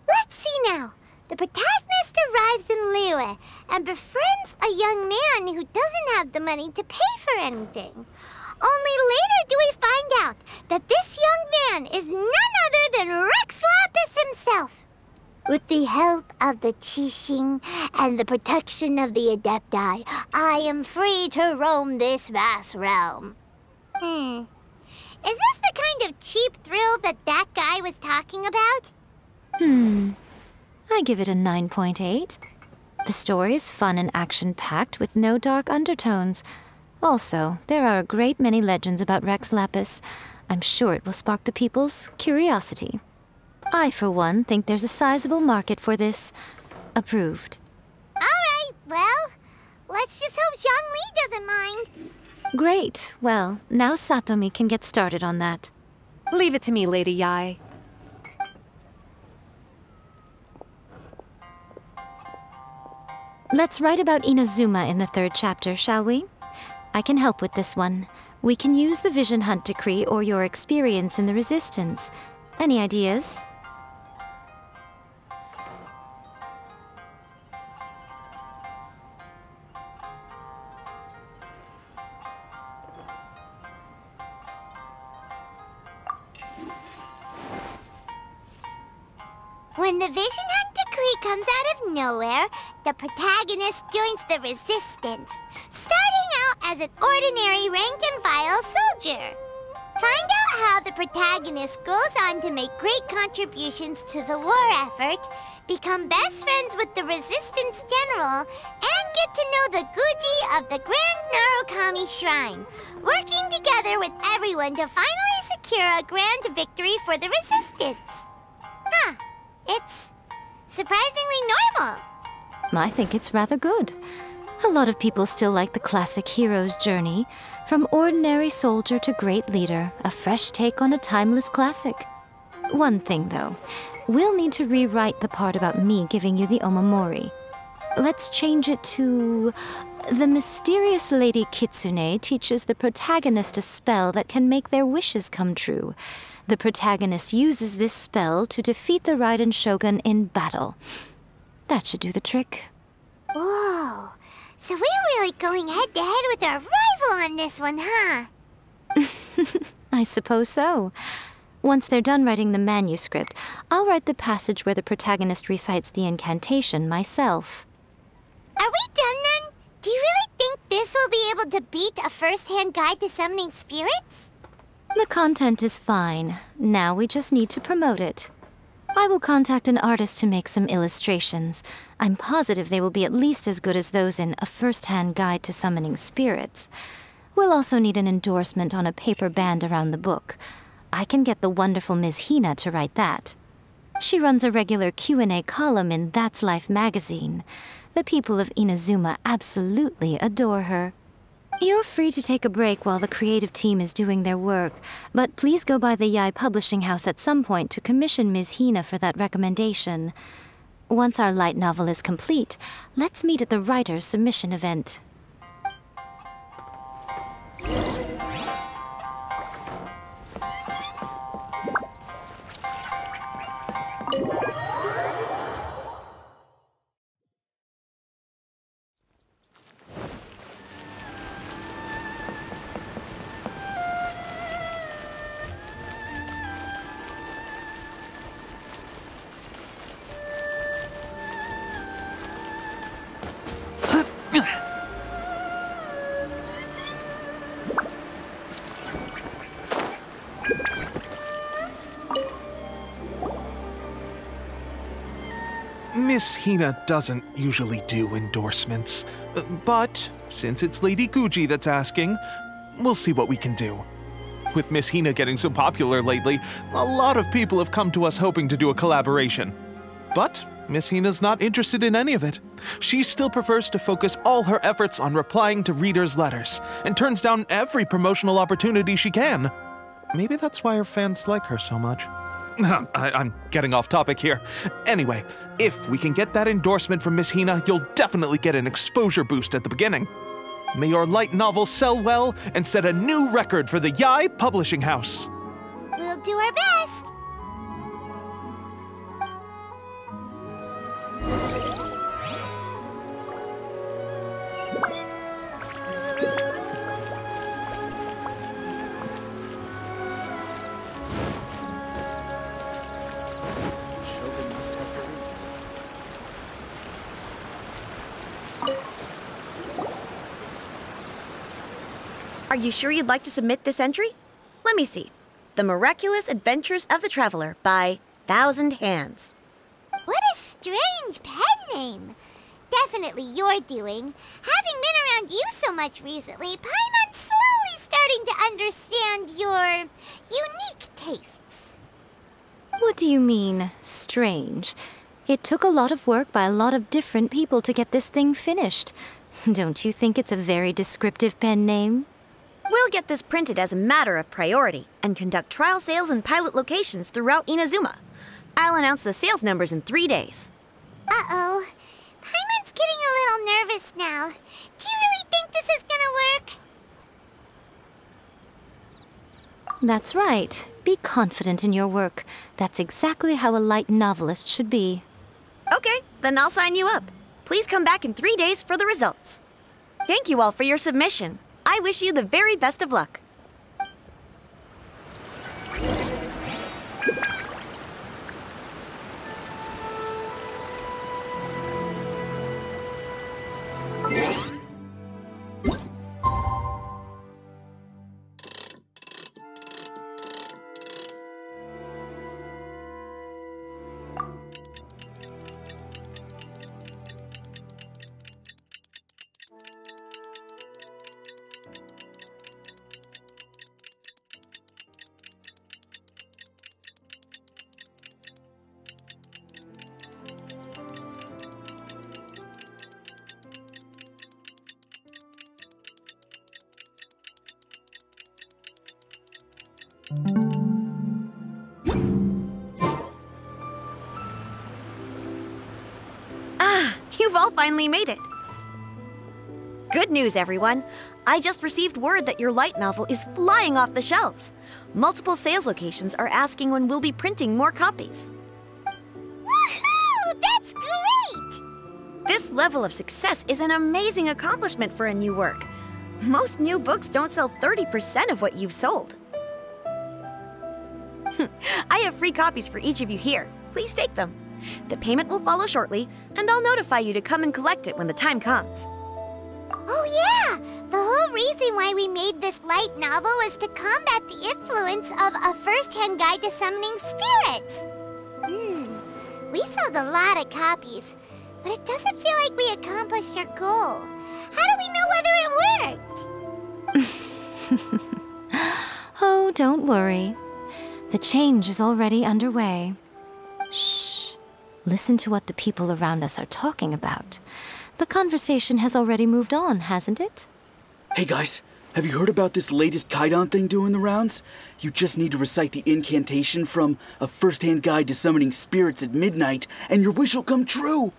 Let's see now. The protagonist arrives in Liyue and befriends a young man who doesn't have the money to pay for anything. Only later do we find out that this young man is none other than Rex Lapis himself. With the help of the Qixing and the protection of the Adepti, I am free to roam this vast realm. Is this the kind of cheap thrill that guy was talking about? I give it a 9.8. The story is fun and action-packed with no dark undertones. Also, there are a great many legends about Rex Lapis. I'm sure it will spark the people's curiosity. I, for one, think there's a sizable market for this. Approved. Alright, well, let's just hope Zhongli doesn't mind. Great. Well, now Satomi can get started on that. Leave it to me, Lady Yae. Let's write about Inazuma in the 3rd chapter, shall we? I can help with this one. We can use the Vision Hunt Decree or your experience in the Resistance. Any ideas? When the Vision Hunt Decree comes out of nowhere, the protagonist joins the Resistance, starting out as an ordinary rank-and-file soldier. Find out how the protagonist goes on to make great contributions to the war effort, become best friends with the Resistance General, and get to know the Guji of the Great Narukami Shrine, working together with everyone to finally secure a grand victory for the Resistance. It's surprisingly normal. I think it's rather good. A lot of people still like the classic hero's journey, from ordinary soldier to great leader, a fresh take on a timeless classic. One thing, though, we'll need to rewrite the part about me giving you the Omamori. Let's change it to... The mysterious Lady Kitsune teaches the protagonist a spell that can make their wishes come true. The protagonist uses this spell to defeat the Raiden Shogun in battle. That should do the trick. Whoa, so we're really going head-to-head with our rival on this one, huh? I suppose so. Once they're done writing the manuscript, I'll write the passage where the protagonist recites the incantation myself. Are we done then? Do you really think this will be able to beat a first-hand guide to summoning spirits? The content is fine. Now we just need to promote it. I will contact an artist to make some illustrations. I'm positive they will be at least as good as those in A First-Hand Guide to Summoning Spirits. We'll also need an endorsement on a paper band around the book. I can get the wonderful Ms. Hina to write that. She runs a regular Q&A column in That's Life magazine. The people of Inazuma absolutely adore her. You're free to take a break while the creative team is doing their work, but please go by the Yae Publishing House at some point to commission Ms. Hina for that recommendation. Once our light novel is complete, let's meet at the writer's submission event. Miss Hina doesn't usually do endorsements, but since it's Lady Guji that's asking, we'll see what we can do. With Miss Hina getting so popular lately, a lot of people have come to us hoping to do a collaboration. But Miss Hina's not interested in any of it. She still prefers to focus all her efforts on replying to readers' letters, and turns down every promotional opportunity she can. Maybe that's why her fans like her so much. I'm getting off topic here. Anyway, if we can get that endorsement from Miss Hina, you'll definitely get an exposure boost at the beginning. May your light novel sell well and set a new record for the Yae Publishing House. We'll do our best. Are you sure you'd like to submit this entry? Let me see. The Miraculous Adventures of the Traveler by Thousand Hands. What a strange pen name. Definitely your doing. Having been around you so much recently, Paimon's slowly starting to understand your unique tastes. What do you mean, strange? It took a lot of work by a lot of different people to get this thing finished. Don't you think it's a very descriptive pen name? We'll get this printed as a matter of priority and conduct trial sales in pilot locations throughout Inazuma. I'll announce the sales numbers in 3 days. Uh-oh. Paimon's getting a little nervous now. Do you really think this is gonna work? That's right. Be confident in your work. That's exactly how a light novelist should be. Okay, then I'll sign you up. Please come back in 3 days for the results. Thank you all for your submission. I wish you the very best of luck. Ah, you've all finally made it. Good news, everyone. I just received word that your light novel is flying off the shelves. Multiple sales locations are asking when we'll be printing more copies. Woohoo! That's great! This level of success is an amazing accomplishment for a new work. Most new books don't sell 30% of what you've sold. I have free copies for each of you here. Please take them. The payment will follow shortly, and I'll notify you to come and collect it when the time comes. Oh yeah! The whole reason why we made this light novel was to combat the influence of a first-hand guide to summoning spirits. We sold a lot of copies, but it doesn't feel like we accomplished our goal. How do we know whether it worked? Oh, don't worry. The change is already underway. Shh. Listen to what the people around us are talking about. The conversation has already moved on, hasn't it? Hey guys, have you heard about this latest Kaidan thing doing the rounds? You just need to recite the incantation from A First-Hand Guide to Summoning Spirits at midnight, and your wish will come true!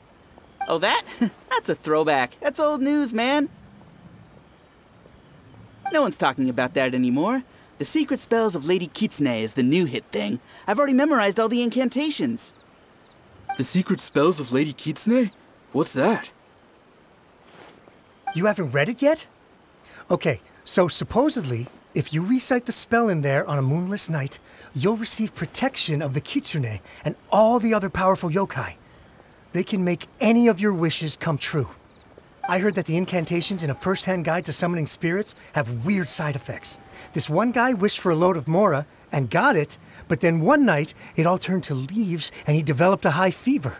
Oh, that? That's a throwback. That's old news, man. No one's talking about that anymore. The Secret Spells of Lady Kitsune is the new hit thing. I've already memorized all the incantations. The Secret Spells of Lady Kitsune? What's that? You haven't read it yet? Okay, so supposedly, if you recite the spell in there on a moonless night, you'll receive protection of the Kitsune and all the other powerful yokai. They can make any of your wishes come true. I heard that the incantations in A First-Hand Guide to Summoning Spirits have weird side effects. This one guy wished for a load of mora and got it, but then one night it all turned to leaves and he developed a high fever.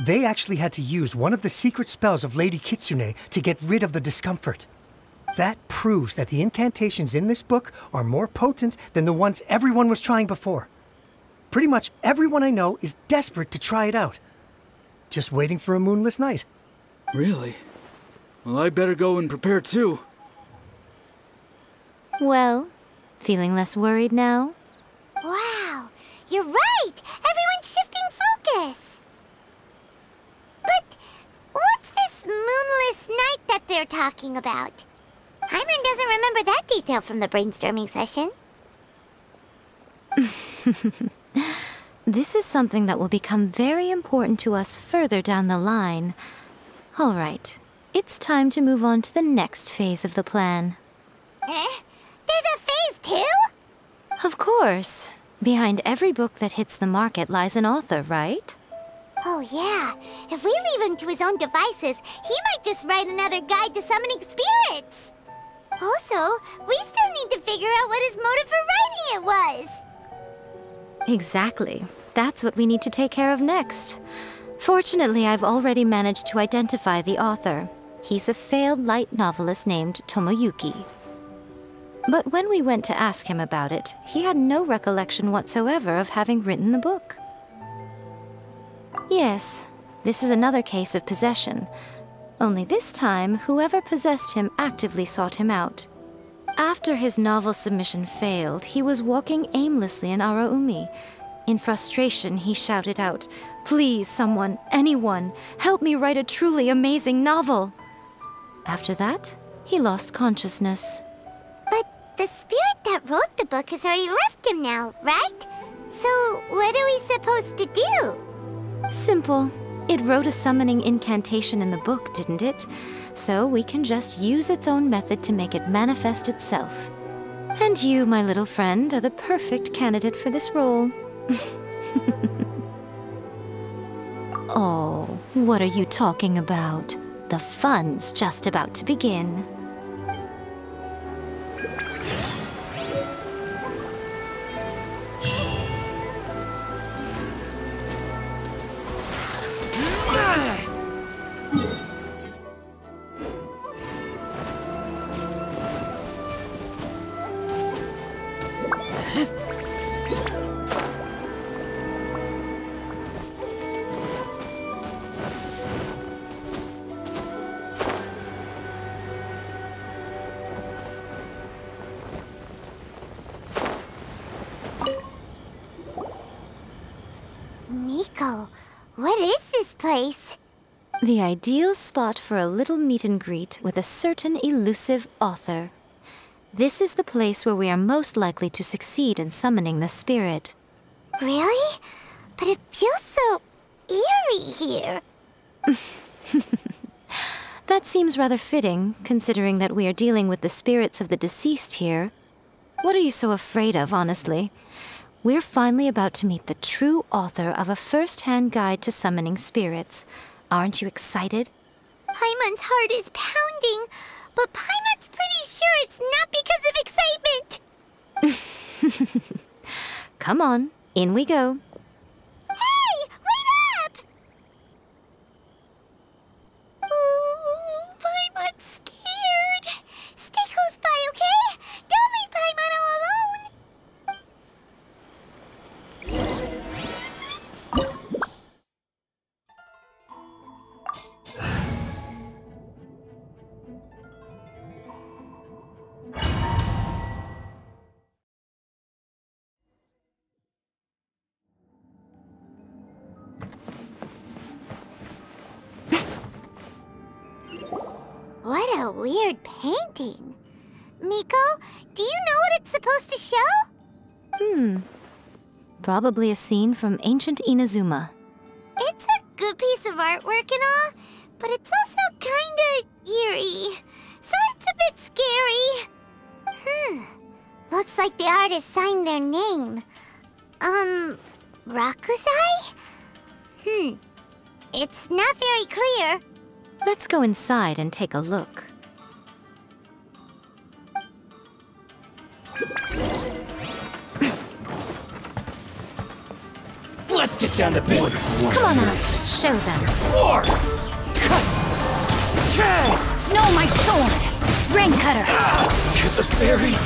They actually had to use one of the secret spells of Lady Kitsune to get rid of the discomfort. That proves that the incantations in this book are more potent than the ones everyone was trying before. Pretty much everyone I know is desperate to try it out. Just waiting for a moonless night. Really? Well, I better go and prepare too. Well, feeling less worried now? Wow, you're right! Everyone's shifting focus! But what's this moonless night that they're talking about? Hyman doesn't remember that detail from the brainstorming session. This is something that will become very important to us further down the line. All right, it's time to move on to the next phase of the plan. Eh? There's a phase 2? Of course. Behind every book that hits the market lies an author, right? Oh yeah, if we leave him to his own devices, he might just write another guide to summoning spirits. Also, we still need to figure out what his motive for writing it was. Exactly. That's what we need to take care of next. Fortunately, I've already managed to identify the author. He's a failed light novelist named Tomoyuki. But when we went to ask him about it, he had no recollection whatsoever of having written the book. Yes, this is another case of possession. Only this time, whoever possessed him actively sought him out. After his novel submission failed, he was walking aimlessly in Araumi. In frustration, he shouted out, "Please, someone, anyone, help me write a truly amazing novel!" After that, he lost consciousness. But the spirit that wrote the book has already left him now, right? So what are we supposed to do? Simple. It wrote a summoning incantation in the book, didn't it? So we can just use its own method to make it manifest itself. And you, my little friend, are the perfect candidate for this role. Oh, what are you talking about? The fun's just about to begin. What is this place? The ideal spot for a little meet and greet with a certain elusive author. This is the place where we are most likely to succeed in summoning the spirit. Really? But it feels so eerie here. That seems rather fitting, considering that we are dealing with the spirits of the deceased here. What are you so afraid of, honestly? We're finally about to meet the true author of a first-hand guide to summoning spirits. Aren't you excited? Paimon's heart is pounding, but Paimon's pretty sure it's not because of excitement. Come on, in we go. Hey, wait up! Ooh, Paimon's scared. Stay close by, okay? Don't leave Paimon all alone. What a weird painting. Miko, do you know what it's supposed to show? Probably a scene from ancient Inazuma. It's a good piece of artwork and all, but it's also kinda eerie. So it's a bit scary. Looks like the artist signed their name. Rakusai? It's not very clear. Let's go inside and take a look. Let's get down to business. Come on out, show them. War! No, my sword! Rain cutter! To the fairy!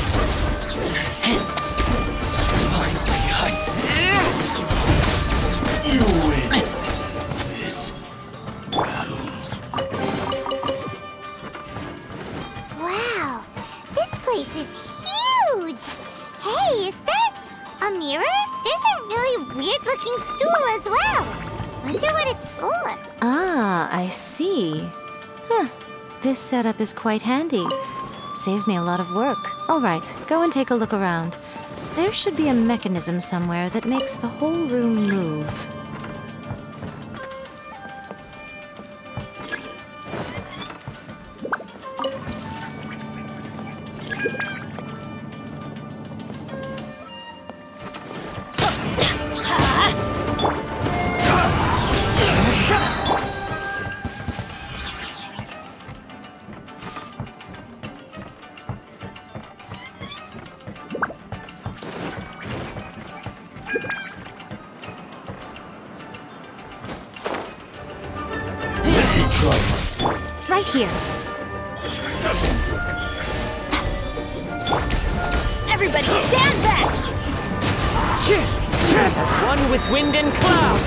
Finally, you win this battle. Wow, this place is huge! Hey, is that a mirror? There's a really weird-looking stool as well. Wonder what it's for. Ah, I see. This setup is quite handy. Saves me a lot of work. All right, go and take a look around. There should be a mechanism somewhere that makes the whole room move. Right here. Everybody stand back! As one with wind and cloud!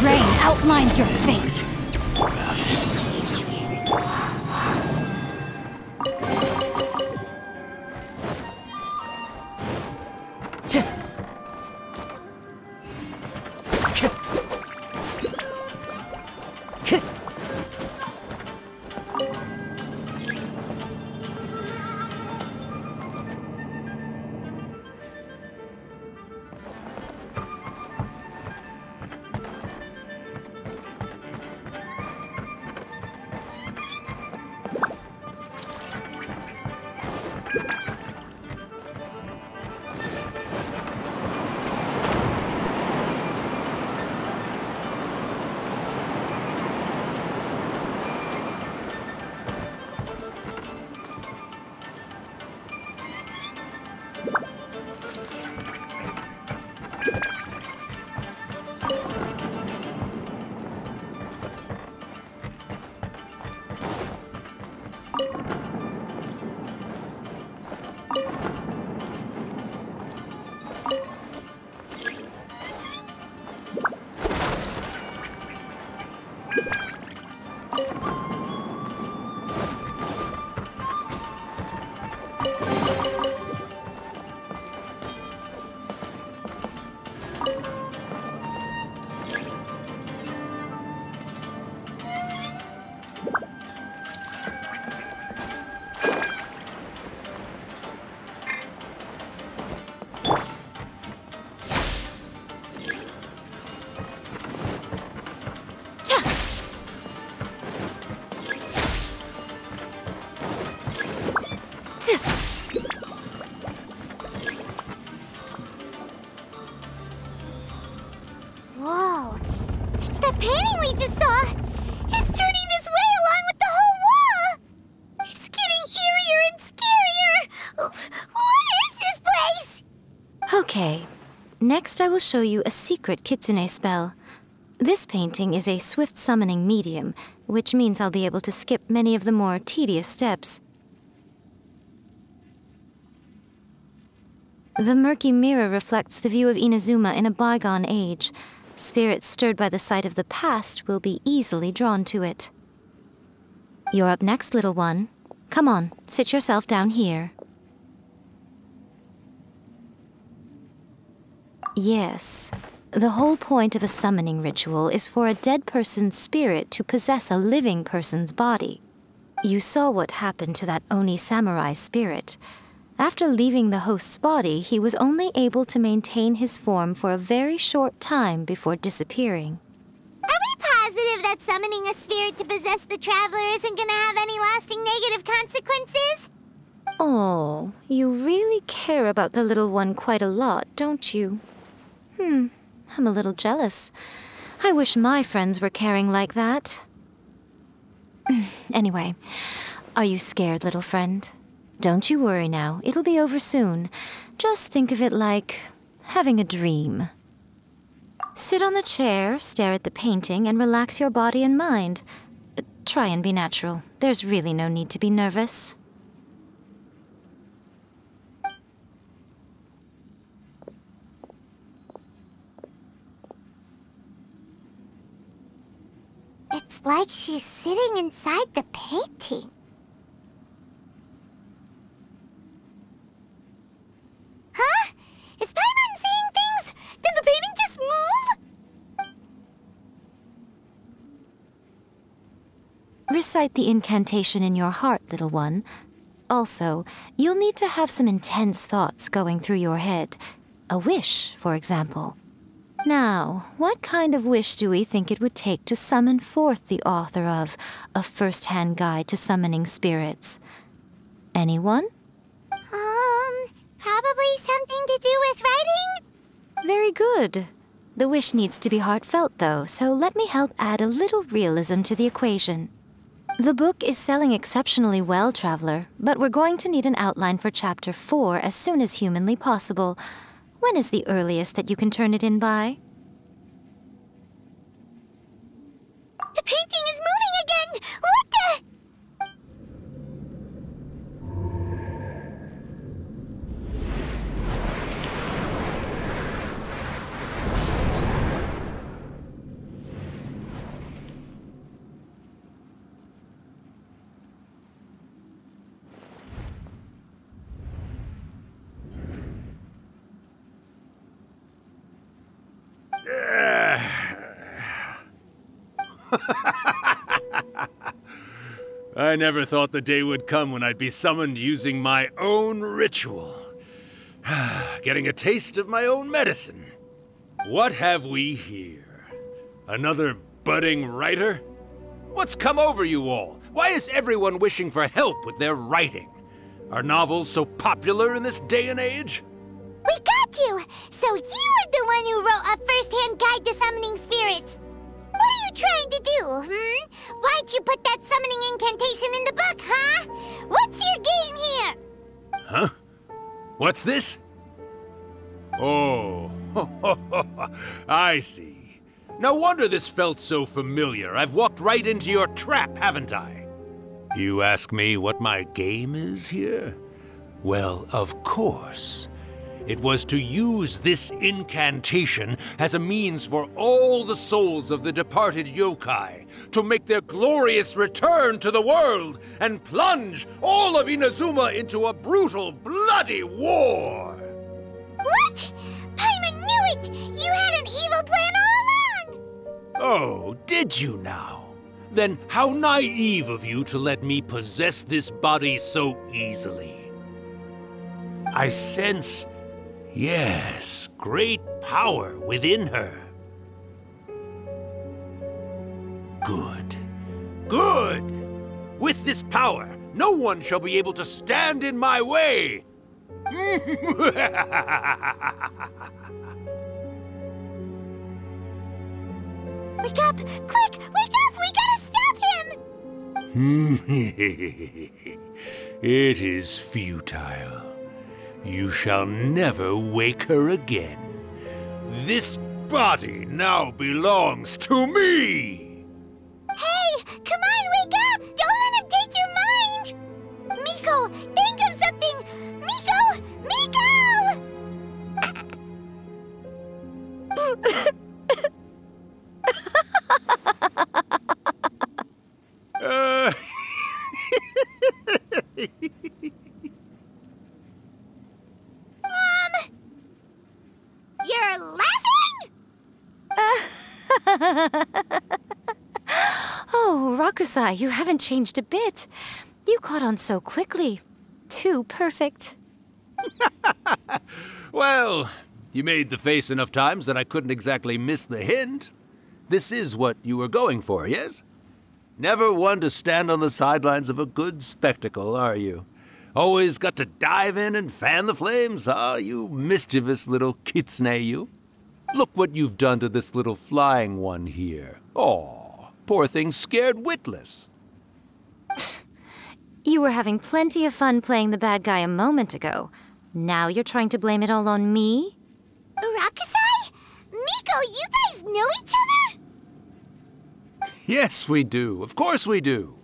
Rain outlines your fate. Whoa, it's that painting we just saw! It's turning this way along with the whole wall! It's getting eerier and scarier! What is this place? Okay, next I will show you a secret kitsune spell. This painting is a swift summoning medium, which means I'll be able to skip many of the more tedious steps. The murky mirror reflects the view of Inazuma in a bygone age. Spirits stirred by the sight of the past will be easily drawn to it. You're up next, little one. Come on, sit yourself down here. Yes, the whole point of a summoning ritual is for a dead person's spirit to possess a living person's body. You saw what happened to that Oni samurai spirit. After leaving the host's body, he was only able to maintain his form for a very short time before disappearing. Are we positive that summoning a spirit to possess the traveler isn't gonna have any lasting negative consequences? Oh, you really care about the little one quite a lot, don't you? I'm a little jealous. I wish my friends were caring like that. Anyway, are you scared, little friend? Don't you worry now, it'll be over soon. Just think of it like having a dream. Sit on the chair, stare at the painting, and relax your body and mind. Try and be natural. There's really no need to be nervous. It's like she's sitting inside the painting. Huh? Is Paimon seeing things? Did the painting just move? Recite the incantation in your heart, little one. Also, you'll need to have some intense thoughts going through your head. A wish, for example. Now, what kind of wish do we think it would take to summon forth the author of A First-Hand Guide to Summoning Spirits? Anyone? Probably something to do with writing? Very good. The wish needs to be heartfelt, though, so let me help add a little realism to the equation. The book is selling exceptionally well, Traveler, but we're going to need an outline for Chapter 4 as soon as humanly possible. When is the earliest that you can turn it in by? The painting is moving again! What the? I never thought the day would come when I'd be summoned using my own ritual. Getting a taste of my own medicine. What have we here? Another budding writer? What's come over you all? Why is everyone wishing for help with their writing? Are novels so popular in this day and age? We got you! So you were the one who wrote A First-Hand Guide to Summoning Spirits. What are you trying to do, Why'd you put that summoning incantation in the book, huh? What's your game here? Huh? What's this? Oh, I see. No wonder this felt so familiar. I've walked right into your trap, haven't I? You ask me what my game is here? Well, of course. It was to use this incantation as a means for all the souls of the departed yokai to make their glorious return to the world and plunge all of Inazuma into a brutal, bloody war! What? Paimon knew it! You had an evil plan all along! Oh, did you now? Then how naive of you to let me possess this body so easily. I sense, yes, great power within her. Good. Good! With this power, no one shall be able to stand in my way! Wake up! Quick! Wake up! We gotta stop him! It is futile. You shall never wake her again. This body now belongs to me! Hey! Come on, wake up! Don't let him take your mind! Miko, think of something! Miko! Miko! You're laughing? Oh, Rakusai, you haven't changed a bit. You caught on so quickly. Too perfect. Well, you made the face enough times that I couldn't exactly miss the hint. This is what you were going for, yes? Never one to stand on the sidelines of a good spectacle, are you? Always got to dive in and fan the flames, huh? You mischievous little kitsune, you. Look what you've done to this little flying one here. Aw, poor thing scared witless. You were having plenty of fun playing the bad guy a moment ago. Now you're trying to blame it all on me? Rakusai? Miko, you guys know each other? Yes, we do. Of course we do.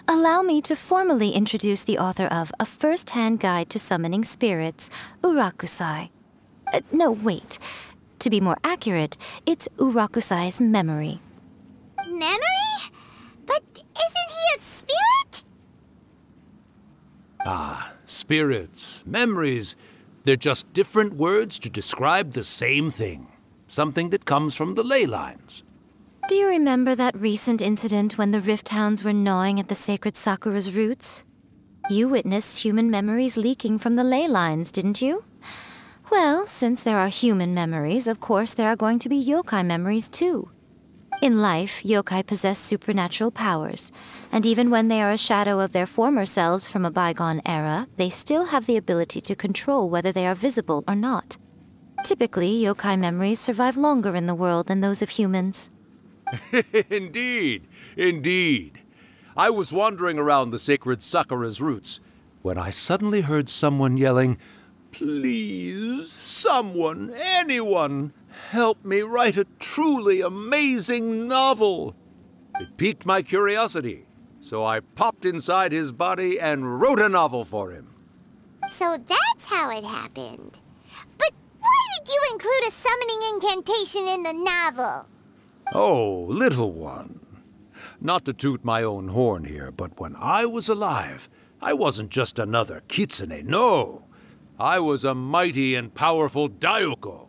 Allow me to formally introduce the author of A First-Hand Guide to Summoning Spirits, Urakusai. No, wait. To be more accurate, it's Urakusai's memory. Memory? But isn't he a spirit? Ah, spirits, memories. They're just different words to describe the same thing. Something that comes from the ley lines. Do you remember that recent incident when the Rift Hounds were gnawing at the sacred Sakura's roots? You witnessed human memories leaking from the ley lines, didn't you? Well, since there are human memories, of course there are going to be yokai memories too. In life, yokai possess supernatural powers, and even when they are a shadow of their former selves from a bygone era, they still have the ability to control whether they are visible or not. Typically, yokai memories survive longer in the world than those of humans. Indeed, indeed. I was wandering around the sacred Sakura's roots when I suddenly heard someone yelling, "Please, someone, anyone, help me write a truly amazing novel." It piqued my curiosity, so I popped inside his body and wrote a novel for him. So that's how it happened. But why did you include a summoning incantation in the novel? Oh, little one. Not to toot my own horn here, but when I was alive, I wasn't just another kitsune, no. I was a mighty and powerful daioko.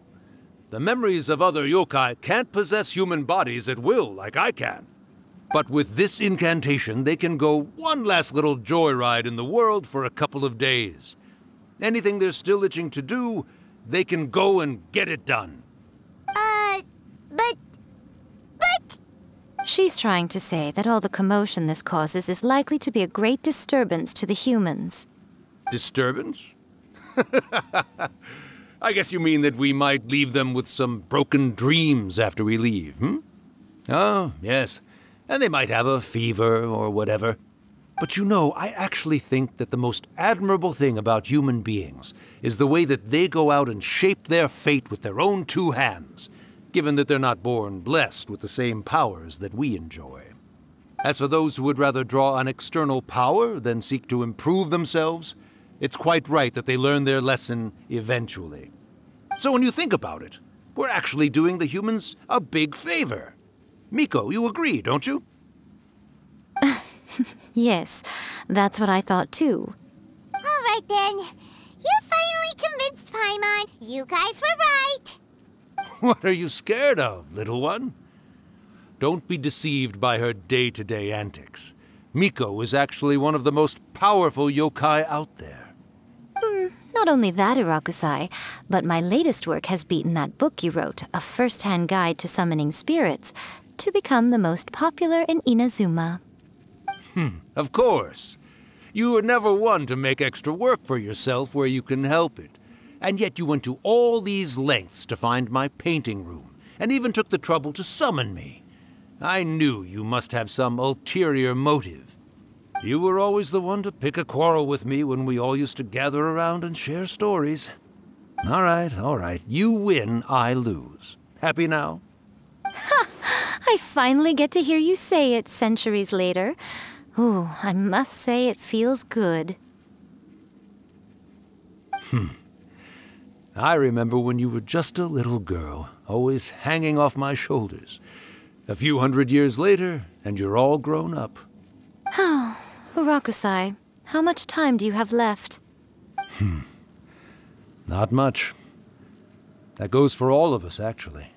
The memories of other yokai can't possess human bodies at will like I can. But with this incantation, they can go one last little joyride in the world for a couple of days. Anything they're still itching to do, they can go and get it done. But... She's trying to say that all the commotion this causes is likely to be a great disturbance to the humans. Disturbance? I guess you mean that we might leave them with some broken dreams after we leave, hmm? Oh, yes. And they might have a fever or whatever. But you know, I actually think that the most admirable thing about human beings is the way that they go out and shape their fate with their own two hands, given that they're not born blessed with the same powers that we enjoy. As for those who would rather draw on external power than seek to improve themselves, it's quite right that they learn their lesson eventually. So when you think about it, we're actually doing the humans a big favor. Miko, you agree, don't you? Yes, that's what I thought too. All right then. You finally convinced Paimon. You guys were right. What are you scared of, little one? don't be deceived by her day-to-day antics. Miko is actually one of the most powerful yokai out there. Not only that, Urakusai, but my latest work has beaten that book you wrote, A First-Hand Guide to Summoning Spirits, to become the most popular in Inazuma. Of course. You were never one to make extra work for yourself where you can help it. And yet you went to all these lengths to find my painting room, and even took the trouble to summon me. I knew you must have some ulterior motive. You were always the one to pick a quarrel with me when we all used to gather around and share stories. All right. You win, I lose. Happy now? Ha! I finally get to hear you say it centuries later. Ooh, I must say it feels good. I remember when you were just a little girl, always hanging off my shoulders. A few hundred years later, and you're all grown up. Oh, Urakusai, how much time do you have left? Not much. That goes for all of us, actually.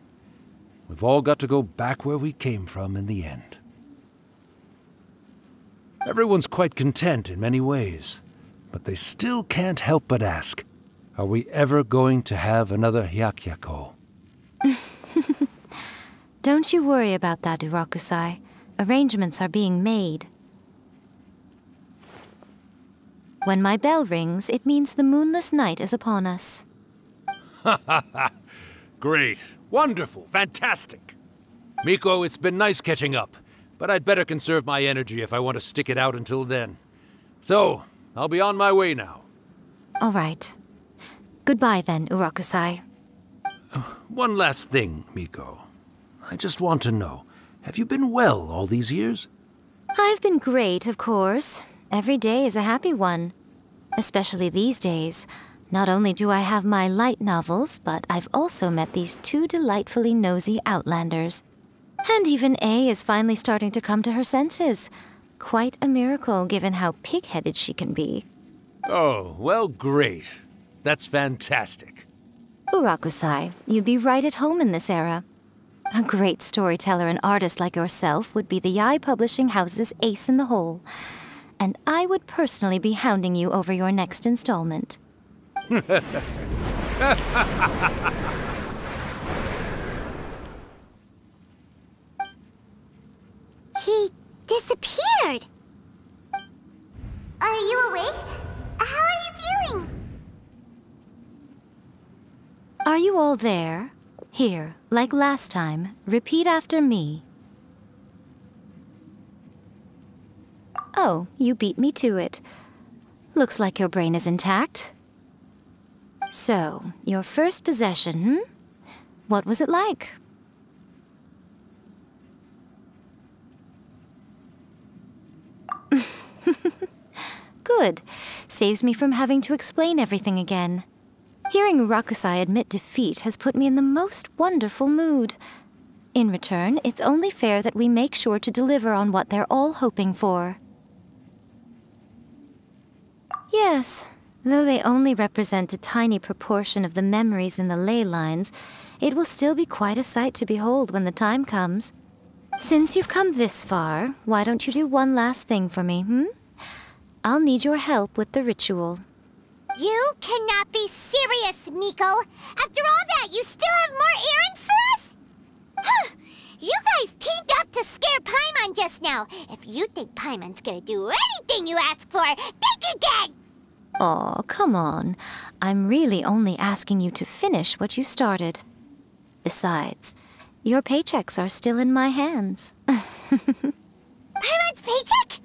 We've all got to go back where we came from in the end. Everyone's quite content in many ways, but they still can't help but ask, are we ever going to have another Hyakyako? Don't you worry about that, Urakusai. Arrangements are being made. When my bell rings, it means the moonless night is upon us. Great. Wonderful. Fantastic. Miko, it's been nice catching up, but I'd better conserve my energy if I want to stick it out until then. So, I'll be on my way now. All right. Goodbye then, Urakusai. One last thing, Miko. I just want to know, have you been well all these years? I've been great, of course. Every day is a happy one. Especially these days. Not only do I have my light novels, but I've also met these two delightfully nosy outlanders. And even A is finally starting to come to her senses. Quite a miracle, given how pig-headed she can be. Oh, well, great. That's fantastic. Urakusai, you'd be right at home in this era. A great storyteller and artist like yourself would be the Yae Publishing House's ace in the hole. And I would personally be hounding you over your next installment. He disappeared. Are you awake? How are you feeling? Are you all there? Here, like last time, repeat after me. Oh, you beat me to it. Looks like your brain is intact. So, your first possession, What was it like? Good. Saves me from having to explain everything again. Hearing Urakusai admit defeat has put me in the most wonderful mood. In return, it's only fair that we make sure to deliver on what they're all hoping for. Yes, though they only represent a tiny proportion of the memories in the ley lines, it will still be quite a sight to behold when the time comes. Since you've come this far, why don't you do one last thing for me, I'll need your help with the ritual. You cannot be serious, Miko! After all that, you still have more errands for us? You guys teamed up to scare Paimon just now. If you think Paimon's gonna do anything you ask for, think again! Aw, come on. I'm really only asking you to finish what you started. Besides, your paychecks are still in my hands. Paimon's paycheck?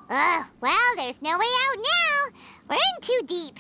Well, there's no way out now. We're in too deep.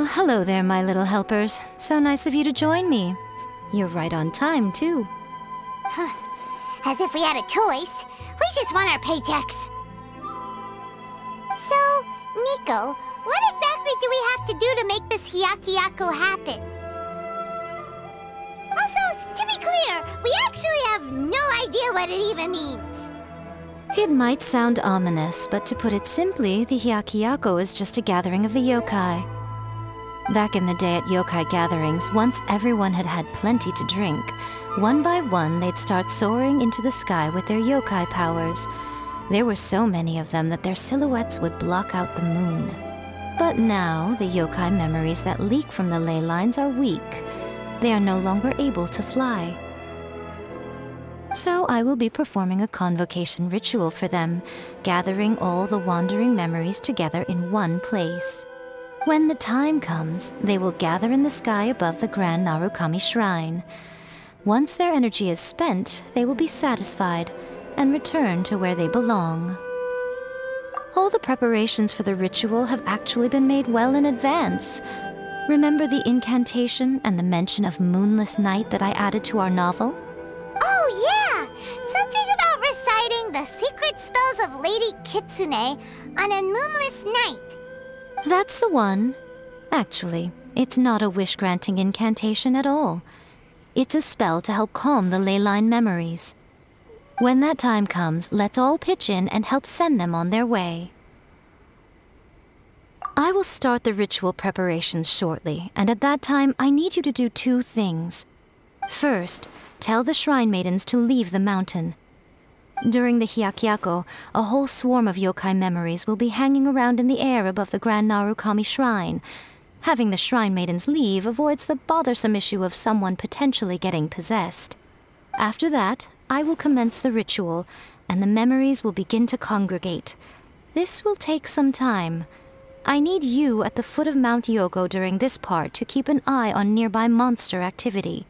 hello there, my little helpers. So nice of you to join me. You're right on time, too. As if we had a choice. We just want our paychecks. So, Miko, what exactly do we have to do to make this Hyakyako happen? Also, to be clear, we actually have no idea what it even means. It might sound ominous, but to put it simply, the Hyakyako is just a gathering of the yokai. Back in the day at yokai gatherings, once everyone had had plenty to drink, one by one they'd start soaring into the sky with their yokai powers. There were so many of them that their silhouettes would block out the moon. But now, the yokai memories that leak from the ley lines are weak. They are no longer able to fly. So I will be performing a convocation ritual for them, gathering all the wandering memories together in one place. When the time comes, they will gather in the sky above the Grand Narukami Shrine. Once their energy is spent, they will be satisfied and return to where they belong. All the preparations for the ritual have actually been made well in advance. Remember the incantation and the mention of moonless night that I added to our novel? Oh yeah! Something about reciting the secret spells of Lady Kitsune on a moonless night. That's the one. Actually, it's not a wish-granting incantation at all. It's a spell to help calm the ley line memories. When that time comes, let's all pitch in and help send them on their way. I will start the ritual preparations shortly, and at that time, I need you to do two things. First, tell the shrine maidens to leave the mountain. During the Hyakyako, a whole swarm of yokai memories will be hanging around in the air above the Grand Narukami Shrine. Having the shrine maidens leave avoids the bothersome issue of someone potentially getting possessed. After that, I will commence the ritual, and the memories will begin to congregate. This will take some time. I need you at the foot of Mount Yogo during this part to keep an eye on nearby monster activity.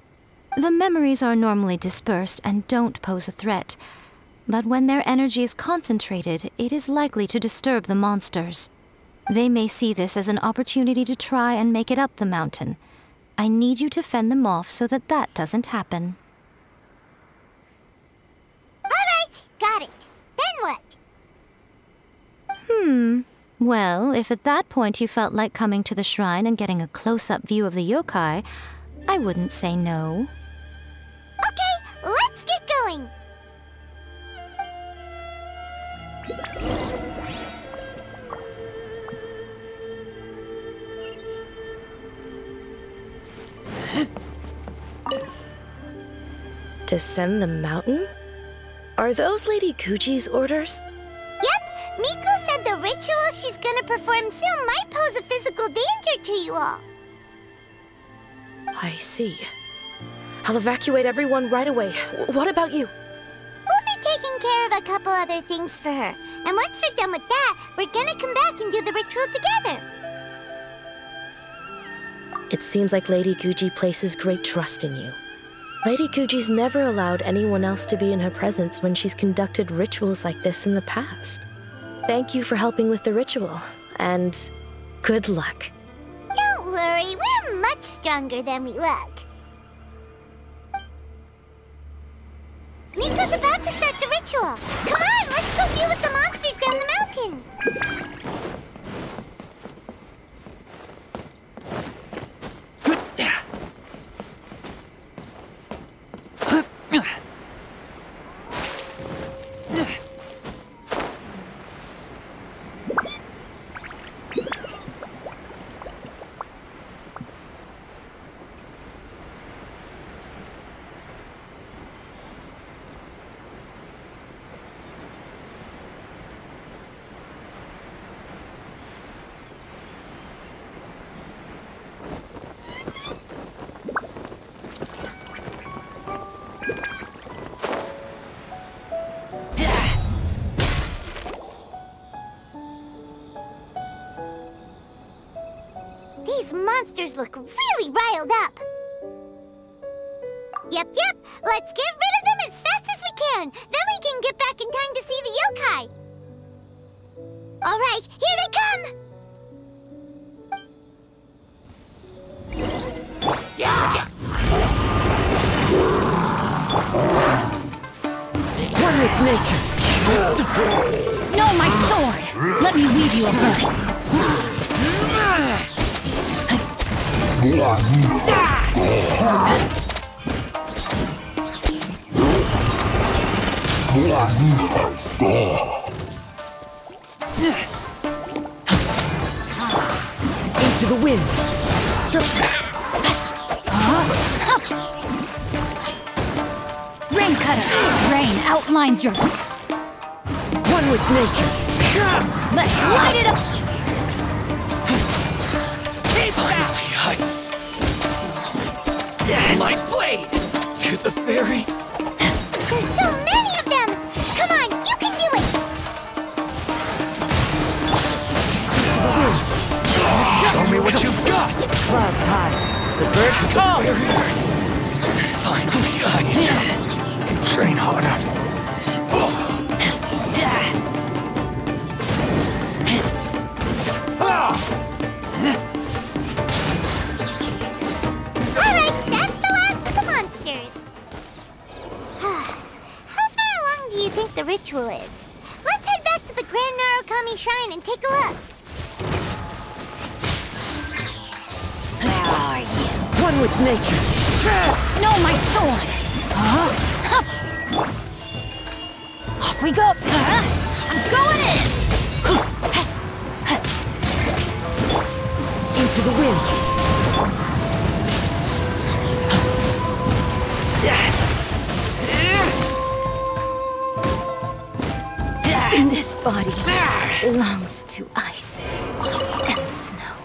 The memories are normally dispersed and don't pose a threat, but when their energy is concentrated, it is likely to disturb the monsters. They may see this as an opportunity to try and make it up the mountain. I need you to fend them off so that that doesn't happen. Alright, got it. Then what? Well, if at that point you felt like coming to the shrine and getting a close-up view of the yokai, I wouldn't say no. Okay, let's get going! Descend the mountain? Are those Lady Guji's orders? Yep, Miko said the ritual she's gonna perform soon might pose a physical danger to you all. I see. I'll evacuate everyone right away. What about you? We'll be taking care of a couple other things for her. And once we're done with that, we're gonna come back and do the ritual together. It seems like Lady Guji places great trust in you. Lady Guji's never allowed anyone else to be in her presence when she's conducted rituals like this in the past. Thank you for helping with the ritual, and good luck. Don't worry, we're much stronger than we look. Miko's about to start the ritual. Come on, let's go deal with the monsters down the mountain. These monsters look really riled up. Yep, let's get rid of them as fast as we can. Then we can get back in time to see the yokai. All right, here they come. One with nature. No, my sword! Let me leave you a verse. Into the wind. Rain cutter! Rain outlines your... One with nature. Let's light it up! Light blade! To the fairy! There's so many of them! Come on, you can do it! Show me what you've got! Clouds high. The birds come! Finally, I train harder. Alright, that's the last of the monsters. How far along do you think the ritual is? Let's head back to the Great Narukami Shrine and take a look. Where are you? One with nature. No, my sword! Off we go! I'm going in! Into the wind. This body belongs to ice and snow.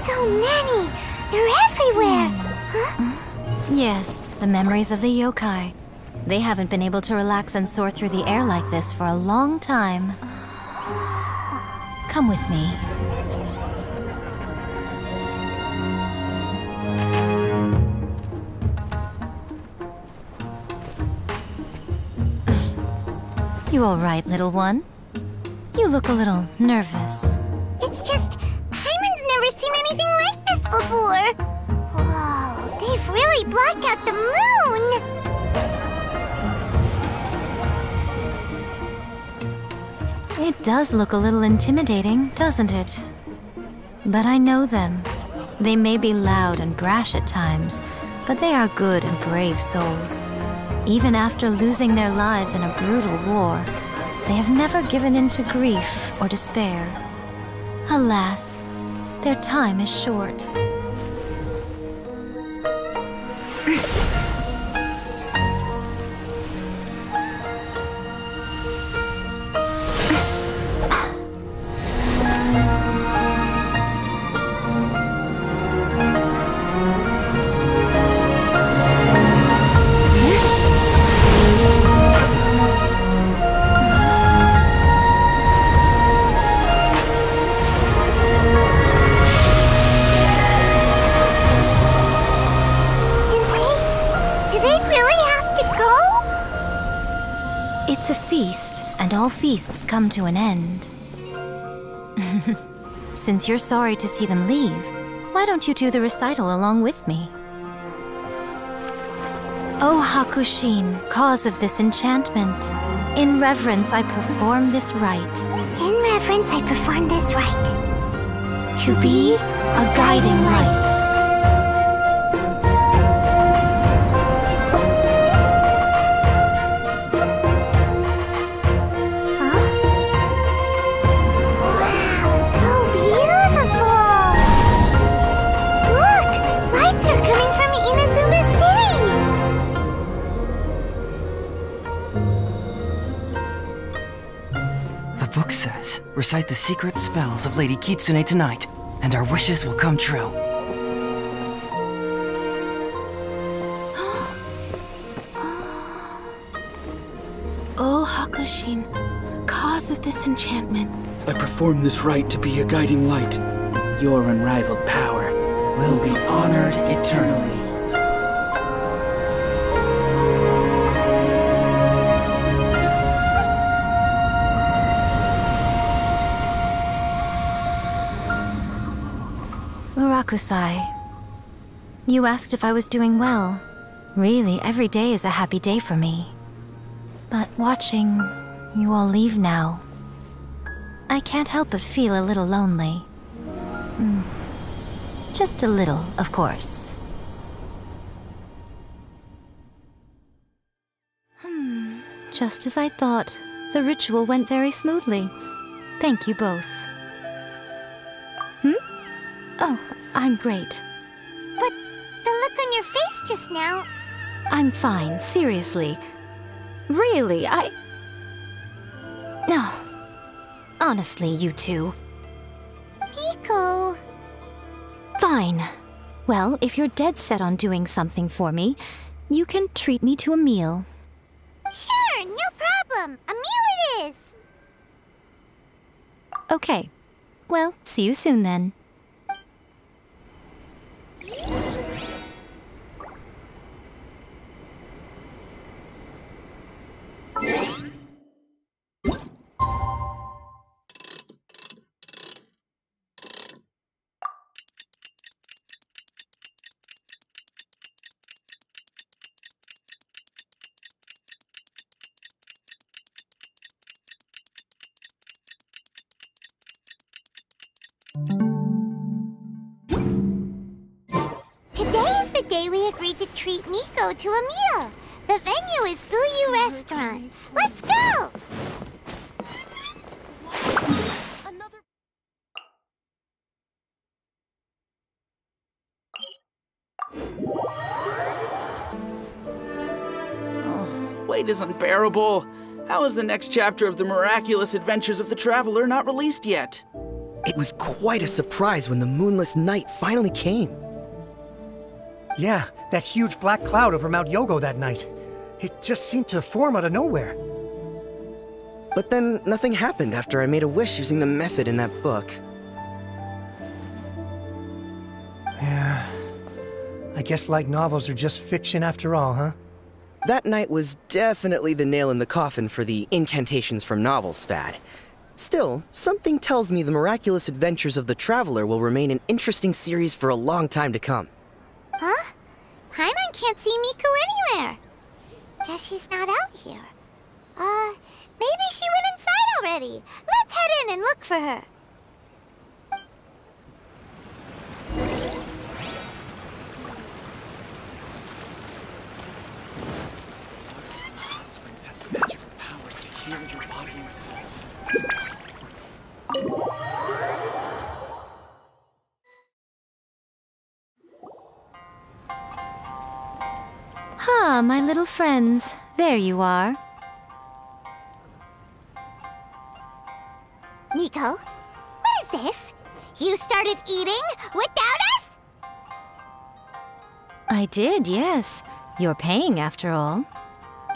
So many! They're everywhere! Huh? Yes, the memories of the yokai. They haven't been able to relax and soar through the air like this for a long time. Come with me. You all right, little one? You look a little nervous. It's just, Paimon's never seen anything like this before! Whoa, they've really blocked out the moon! It does look a little intimidating, doesn't it? But I know them. They may be loud and brash at times, but they are good and brave souls. Even after losing their lives in a brutal war, they have never given in to grief or despair. Alas, their time is short. It's a feast, and all feasts come to an end. Since you're sorry to see them leave, why don't you do the recital along with me? O Hakushin, cause of this enchantment, in reverence I perform this rite. In reverence I perform this rite. To be a guiding light. Book says, recite the secret spells of Lady Kitsune tonight, and our wishes will come true. Genshin, cause of this enchantment. I perform this rite to be a guiding light. Your unrivaled power Will be honored eternally. Murakusai, you asked if I was doing well. Really, every day is a happy day for me. But watching you all leave now, I can't help but feel a little lonely. Just a little, of course. Just as I thought, the ritual went very smoothly. Thank you both. Oh, I'm great. But the look on your face just now... I'm fine, seriously. Really, No. Honestly, you two. Miko... Fine. Well, if you're dead set on doing something for me, you can treat me to a meal. Sure, no problem. A meal it is. Okay. Well, see you soon then. Today is the day we agreed to treat Miko to a meal. The venue is Uyu Restaurant. Let's go! Wait is unbearable. How is the next chapter of the miraculous adventures of the traveler not released yet? It was quite a surprise when the moonless night finally came. Yeah, that huge black cloud over Mount Yogo that night. It just seemed to form out of nowhere. But then nothing happened after I made a wish using the method in that book. Yeah. I guess light novels are just fiction after all, huh? That night was definitely the nail in the coffin for the incantations from novels fad. Still, something tells me the miraculous adventures of the Traveler will remain an interesting series for a long time to come. Huh? Paimon can't see Miko anywhere. Guess she's not out here. Maybe she went inside already. Let's head in and look for her. Springs has magical powers to heal your body and soul. Ah, my little friends. There you are. Miko, what is this? You started eating without us? I did, yes. You're paying after all.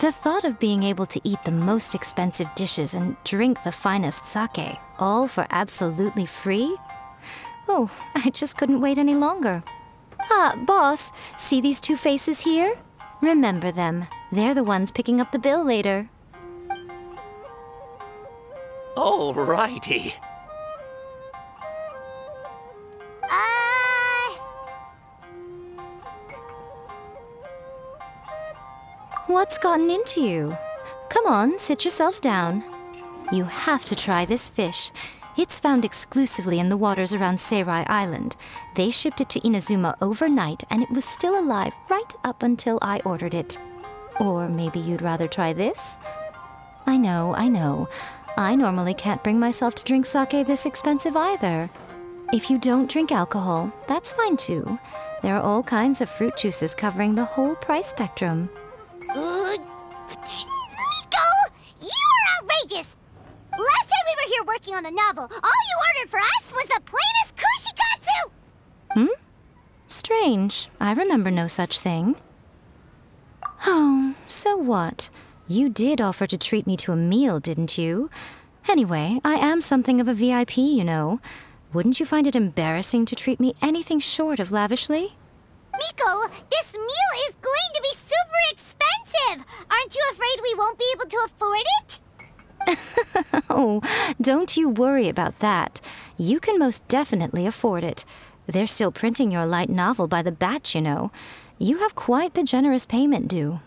The thought of being able to eat the most expensive dishes and drink the finest sake, all for absolutely free? Oh, I just couldn't wait any longer. Ah, boss, see these two faces here? Remember them. They're the ones picking up the bill later. Alrighty. What's gotten into you? Come on, sit yourselves down. You have to try this fish. It's found exclusively in the waters around Seirai Island. They shipped it to Inazuma overnight, and it was still alive right up until I ordered it. Or maybe you'd rather try this? I know. I normally can't bring myself to drink sake this expensive either. If you don't drink alcohol, that's fine too. There are all kinds of fruit juices covering the whole price spectrum. Miko! You are outrageous! Last time we were here working on the novel, all you ordered for us was the plainest kushikatsu! Strange. I remember no such thing. Oh, so what? You did offer to treat me to a meal, didn't you? Anyway, I am something of a VIP, you know. Wouldn't you find it embarrassing to treat me anything short of lavishly? Miko, this meal is going to be super expensive! Aren't you afraid we won't be able to afford it? Oh, don't you worry about that. You can most definitely afford it. They're still printing your light novel by the batch, you know. You have quite the generous payment due.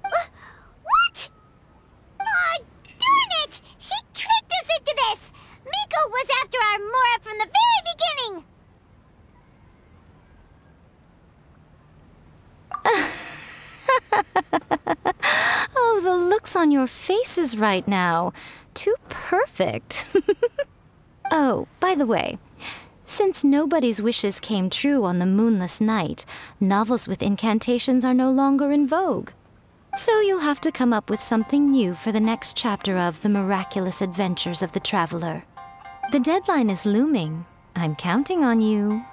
What? Aw, darn it! She tricked us into this! Miko was after our Mora from the very beginning! Oh, the looks on your faces right now. Too perfect. Oh, by the way, since nobody's wishes came true on the moonless night, novels with incantations are no longer in vogue. So you'll have to come up with something new for the next chapter of The Miraculous Adventures of the Traveler. The deadline is looming. I'm counting on you.